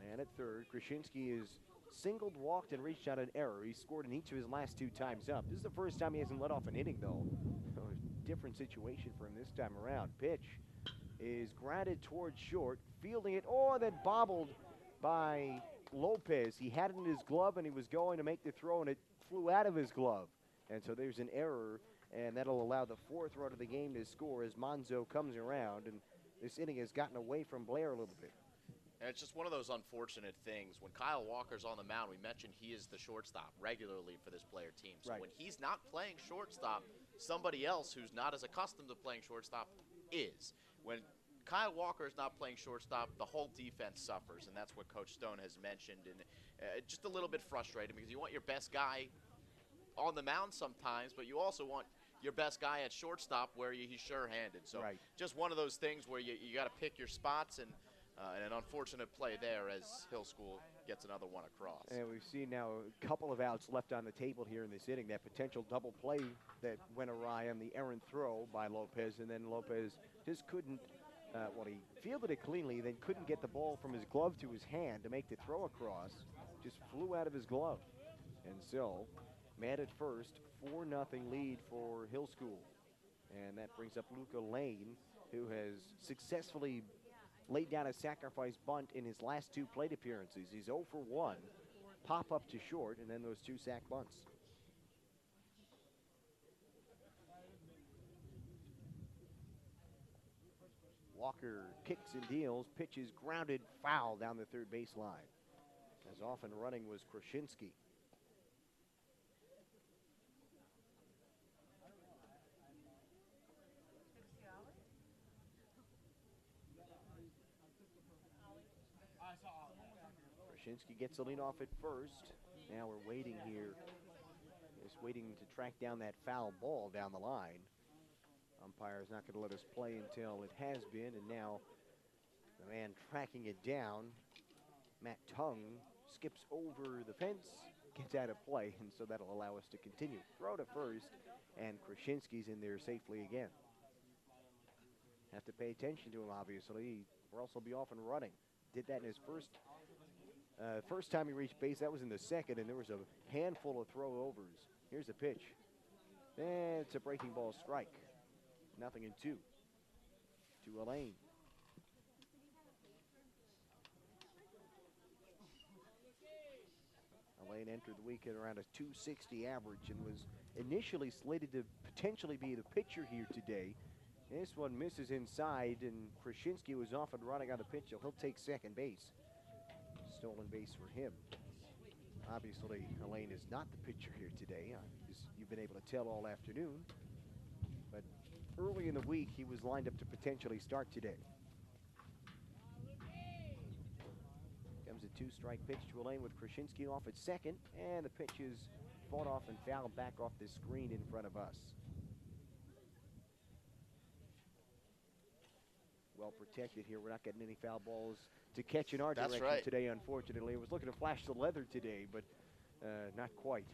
Man at third. Krasinski is singled, walked, and reached out an error. He scored in each of his last 2 times up. This is the first time he hasn't let off an inning, though. So a different situation for him this time around. Pitch is grounded towards short, fielding it, then bobbled by Lopez. He had it in his glove, and he was going to make the throw, and it flew out of his glove. And so there's an error, and that'll allow the 4th run of the game to score as Monzo comes around. And this inning has gotten away from Blair a little bit. And it's just one of those unfortunate things. When Kyle Walker's on the mound, we mentioned he is the shortstop regularly for this Blair team. So when he's not playing shortstop, somebody else who's not as accustomed to playing shortstop is. When Kyle Walker is not playing shortstop, the whole defense suffers, and that's what Coach Stone has mentioned. And just a little bit frustrating because you want your best guy on the mound sometimes, but you also want your best guy at shortstop where he's sure-handed. So just one of those things where you got to pick your spots, and an unfortunate play there as Hill School gets another one across. And we've seen now a couple of outs left on the table here in this inning. That potential double play that went awry on the errant throw by Lopez, and then Lopez just couldn't, he fielded it cleanly, then couldn't get the ball from his glove to his hand to make the throw across. Just flew out of his glove. And so, man at first, 4-0 lead for Hill School. And that brings up Luca Lane, who has successfully laid down a sacrifice bunt in his last 2 plate appearances. He's 0 for 1, pop up to short, and then those 2 sack bunts. Walker kicks and deals, pitches grounded, foul down the third baseline. As off and running was Krasinski. Krasinski gets the lead off at first. Now we're waiting here. Just waiting to track down that foul ball down the line. Umpire's not going to let us play until it has been, and now the man tracking it down, Matt Tung, skips over the fence, gets out of play, and so that'll allow us to continue. Throw to first, and Krasinski's in there safely again. Have to pay attention to him, obviously, or else he'll be off and running. Did that in his first time he reached base. That was in the second, and there was a handful of throw-overs. Here's the pitch. And it's a breaking ball strike. 0-2 to Elaine. Elaine entered the weekend around a 260 average and was initially slated to potentially be the pitcher here today. This one misses inside, and Krasinski was off and running on the pitch, so he'll take second base. Stolen base for him. Obviously, Elaine is not the pitcher here today, as you've been able to tell all afternoon. But early in the week, he was lined up to potentially start today. Comes a two-strike pitch to Elaine with Krasinski off at second, and the pitch is fought off and fouled back off the screen in front of us. Well protected here. We're not getting any foul balls to catch in our direction today, unfortunately. I was looking to flash the leather today, but not quite.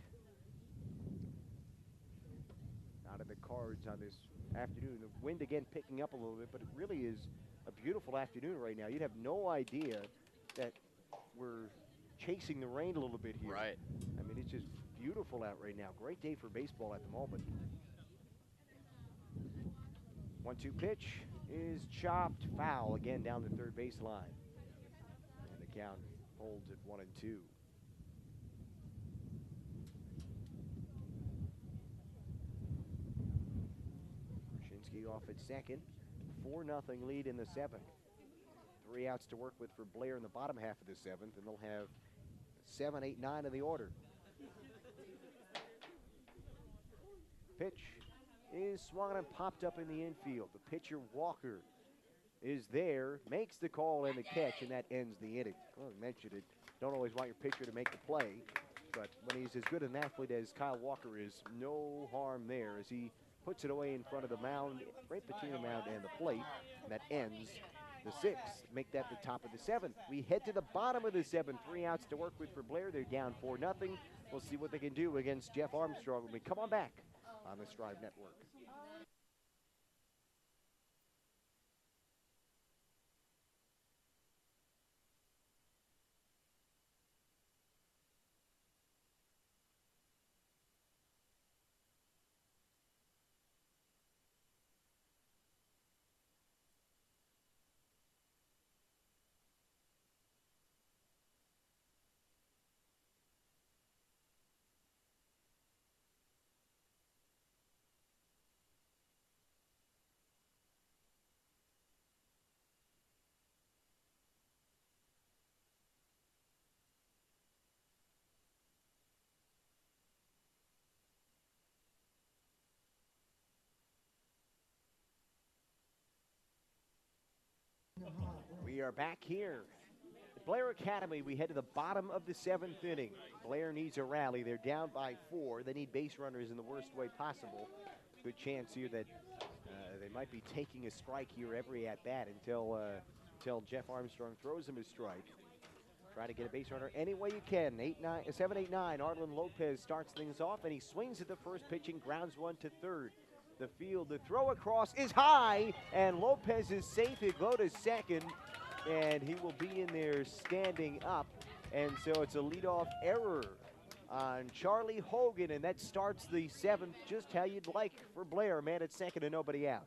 Out of the cards on this afternoon. The wind again picking up a little bit, but it really is a beautiful afternoon right now. You'd have no idea that we're chasing the rain a little bit here. Right. I mean, it's just beautiful out right now. Great day for baseball at the moment. 1-2 pitch is chopped foul again down the third baseline. And the count holds at 1-2. Krasinski off at second. 4-0 lead in the seventh. 3 outs to work with for Blair in the bottom half of the seventh, and they'll have 7, 8, 9 in the order. Pitch is swung and popped up in the infield. The pitcher, Walker, is there, makes the call and the catch, and that ends the inning. Well, I mentioned it. Don't always want your pitcher to make the play, but when he's as good an athlete as Kyle Walker is, no harm there as he puts it away in front of the mound, right between the mound and the plate, and that ends the sixth. Make that the top of the seventh. We head to the bottom of the seventh. 3 outs to work with for Blair. They're down 4-0. We'll see what they can do against Jeff Armstrong when we come on back on the Strive Network. We are back here at Blair Academy. We head to the bottom of the seventh inning. Blair needs a rally. They're down by 4. They need base runners in the worst way possible. Good chance here that they might be taking a strike here every at-bat until Jeff Armstrong throws him a strike. Try to get a base runner any way you can. 7, 8, 9. Arlen Lopez starts things off, and he swings at the first pitch and grounds one to third. The field, the throw across is high, and Lopez is safe. He'll go to second, and he will be in there standing up. And so it's a leadoff error on Charlie Hogan, and that starts the seventh just how you'd like for Blair. Man at second and nobody out.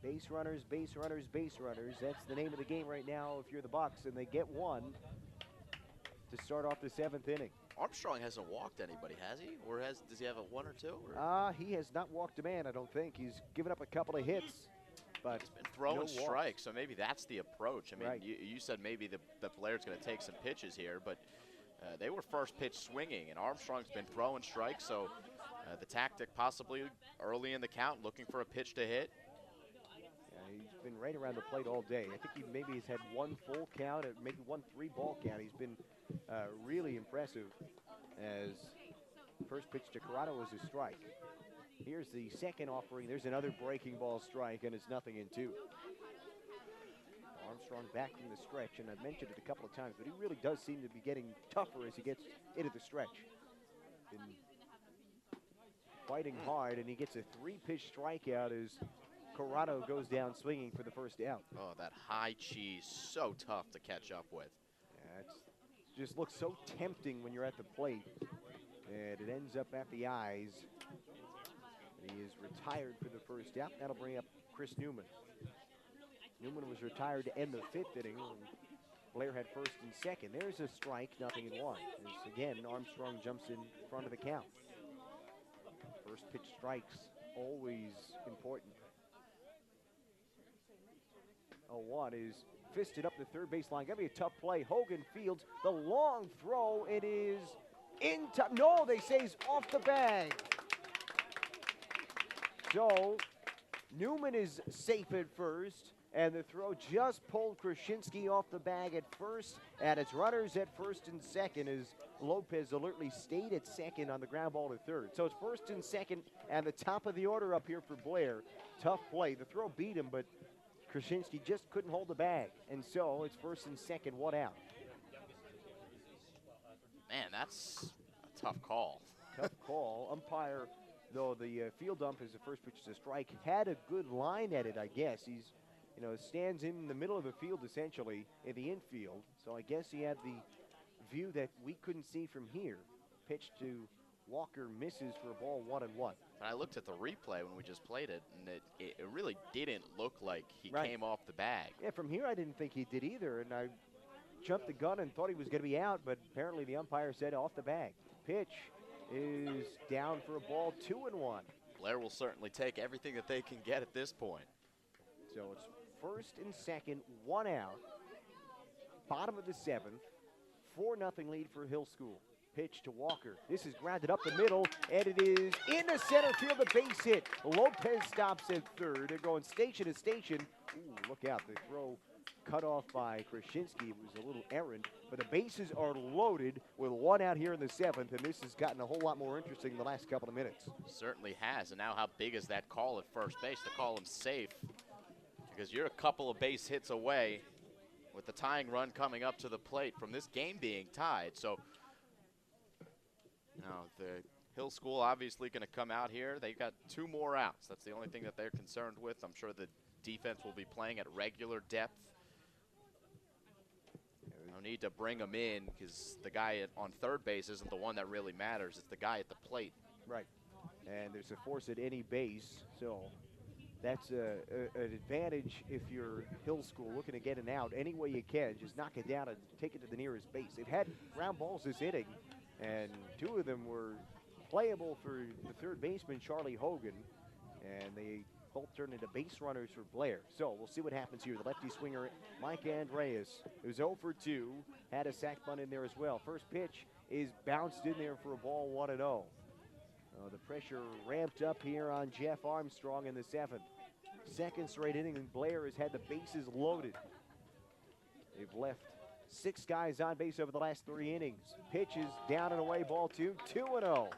Base runners, base runners, base runners. That's the name of the game right now if you're the Bucks, and they get one to start off the seventh inning. Armstrong hasn't walked anybody, has he? Or does he have a 1 or 2? Or? He has not walked a man, I don't think. He's given up a couple of hits, but he's been throwing no strikes, so maybe that's the approach. I mean, right. you said maybe the Blair's going to take some pitches here, but they were first pitch swinging, and Armstrong's been throwing strikes, so the tactic possibly early in the count, looking for a pitch to hit. He's been right around the plate all day. I think he maybe has had 1 full count, or maybe 1 3-ball count. He's been really impressive as first pitch to Corrado was a strike. Here's the second offering. There's another breaking ball strike, and it's 0-2. Armstrong back from the stretch, and I've mentioned it a couple of times, but he really does seem to be getting tougher as he gets into the stretch. Been fighting hard, and he gets a 3-pitch strikeout as Corrado goes down swinging for the first out. Oh, that high cheese, so tough to catch up with. Yeah, it just looks so tempting when you're at the plate, and it ends up at the eyes. He is retired for the first out. That'll bring up Chris Newman. Newman was retired to end the 5th inning. Blair had first and second. There's a strike, 0-1. As again, Armstrong jumps in front of the count. First pitch strikes, always important. 0-1 is fisted up the third baseline. Gonna be a tough play. Hogan fields the long throw. It is in time. No, they say he's off the bag. So Newman is safe at first, and the throw just pulled Krasinski off the bag at first, and it's runners at first and second as Lopez alertly stayed at second on the ground ball to third. So it's first and second, and the top of the order up here for Blair. Tough play. The throw beat him, but Krasinski just couldn't hold the bag, and so it's first and second, 1 out. Man, that's a tough call. Tough call. Umpire, though the field ump is the first pitch is a strike, had a good line at it, I guess. He's, stands in the middle of the field essentially in the infield. So I guess he had the view that we couldn't see from here. Pitch to Walker, misses for a ball, 1-1. And I looked at the replay when we just played it, and it really didn't look like he Right. came off the bag. Yeah, from here I didn't think he did either, and I jumped the gun and thought he was going to be out, but apparently the umpire said off the bag. Pitch is down for a ball, 2-1. Blair will certainly take everything that they can get at this point. So it's first and second, 1 out. Bottom of the 7th, 4-0 lead for Hill School. Pitch to Walker. This is grounded up the middle, and it is into center field, a base hit. Lopez stops at third. They're going station to station. Ooh, look out. The throw cut off by Krasinski. It was a little errant, but the bases are loaded with 1 out here in the 7th, and this has gotten a whole lot more interesting in the last couple of minutes. Certainly has. And now how big is that call at first base to call him safe? Because you're a couple of base hits away with the tying run coming up to the plate from this game being tied. So now the Hill School obviously going to come out here. They've got 2 more outs. That's the only thing that they're concerned with. I'm sure the defense will be playing at regular depth. No need to bring him in because the guy on third base isn't the one that really matters. It's the guy at the plate. Right. And there's a force at any base, so that's an advantage if you're Hill School looking to get an out any way you can. Just knock it down and take it to the nearest base. They've had ground balls this inning, and 2 of them were playable for the third baseman, Charlie Hogan, and they both turned into base runners for Blair. So we'll see what happens here. The lefty swinger, Mike Andreas, who's 0 for 2, had a sac bunt in there as well. First pitch is bounced in there for a ball, 1-0. The pressure ramped up here on Jeff Armstrong in the 7th. Second straight inning, and Blair has had the bases loaded. They've left 6 guys on base over the last 3 innings. Pitch is down and away, ball 2, 2-0.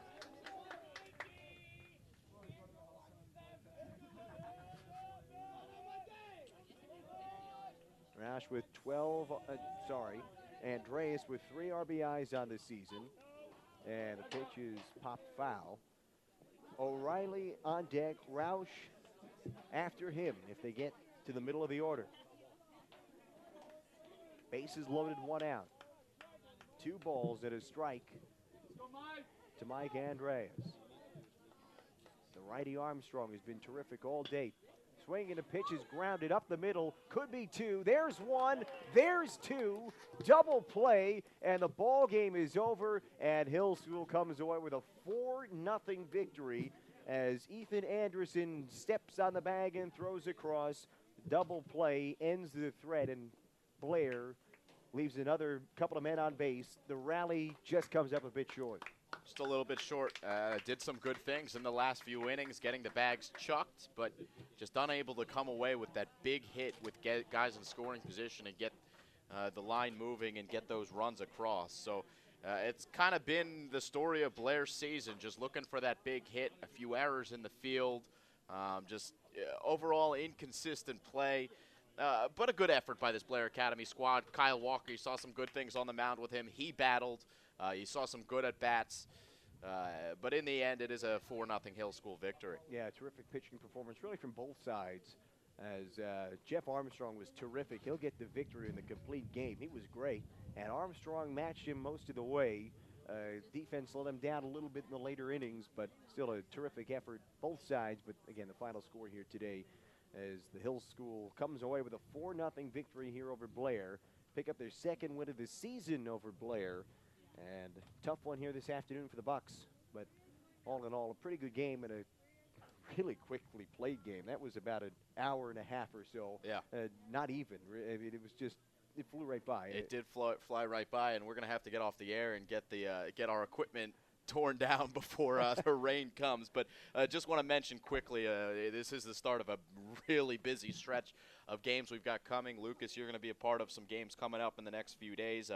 Rash with Andreas with 3 RBIs on the season. And the pitch is popped foul. O'Reilly on deck, Roush after him if they get to the middle of the order. Bases loaded, 1 out. 2 balls and a strike to Mike Andreas. The righty Armstrong has been terrific all day. Swing and a pitch is grounded up the middle. Could be 2. There's 1. There's 2. Double play, and the ball game is over. And Hill School comes away with a 4-0 victory as Ethan Anderson steps on the bag and throws across. Double play ends the threat, and Blair leaves another couple of men on base. The rally just comes up a bit short. Just a little bit short. Did some good things in the last few innings, getting the bags chucked, but just unable to come away with that big hit with guys in scoring position and get the line moving and get those runs across. So it's kind of been the story of Blair's season, just looking for that big hit, a few errors in the field, overall inconsistent play. But a good effort by this Blair Academy squad. Kyle Walker, you saw some good things on the mound with him. He battled. You saw some good at-bats. But in the end, it is a 4-0 Hill School victory. Yeah, terrific pitching performance, really from both sides. As Jeff Armstrong was terrific. He'll get the victory in the complete game. He was great. And Armstrong matched him most of the way Defense let them down a little bit in the later innings, but still a terrific effort, both sides. But again, the final score here today as the Hill School comes away with a 4-0 victory here over Blair, pick up their second win of the season over Blair, and tough one here this afternoon for the Bucks. But all in all, a pretty good game and a really quickly played game. That was about an hour and a half or so. Yeah. Not even. I mean, it was just, it flew right by. It did fly right by, and we're going to have to get off the air and get our equipment torn down before the rain comes. But just want to mention quickly, this is the start of a really busy stretch of games we've got coming. Lucas, you're going to be a part of some games coming up in the next few days.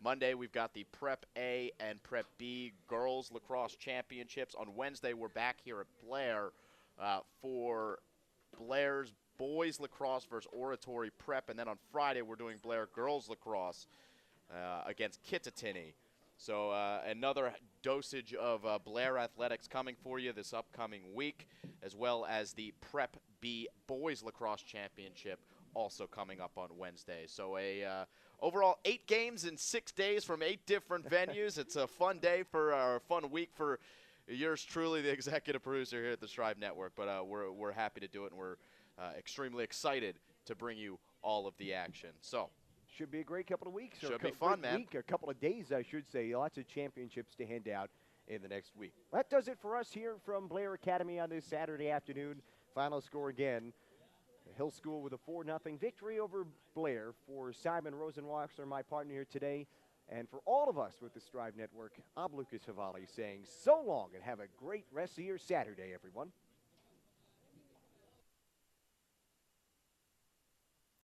Monday, we've got the Prep A and Prep B Girls Lacrosse Championships. On Wednesday, we're back here at Blair for Blair's Boys Lacrosse versus Oratory Prep. And then on Friday, we're doing Blair Girls Lacrosse against Kittatinny. So another dosage of Blair athletics coming for you this upcoming week, as well as the Prep B Boys Lacrosse Championship also coming up on Wednesday. So overall 8 games in 6 days from 8 different venues. It's a fun day for a fun week for yours truly, the executive producer here at the Strive Network. But we're happy to do it, and we're extremely excited to bring you all of the action. So. Should be a great couple of weeks. Should be fun, man. A couple of days, I should say. Lots of championships to hand out in the next week. That does it for us here from Blair Academy on this Saturday afternoon. Final score again. Hill School with a 4-0 victory over Blair. For Simon Rosenwachser, my partner here today, and for all of us with the Strive Network, I'm Lucas Havali saying so long and have a great rest of your Saturday, everyone.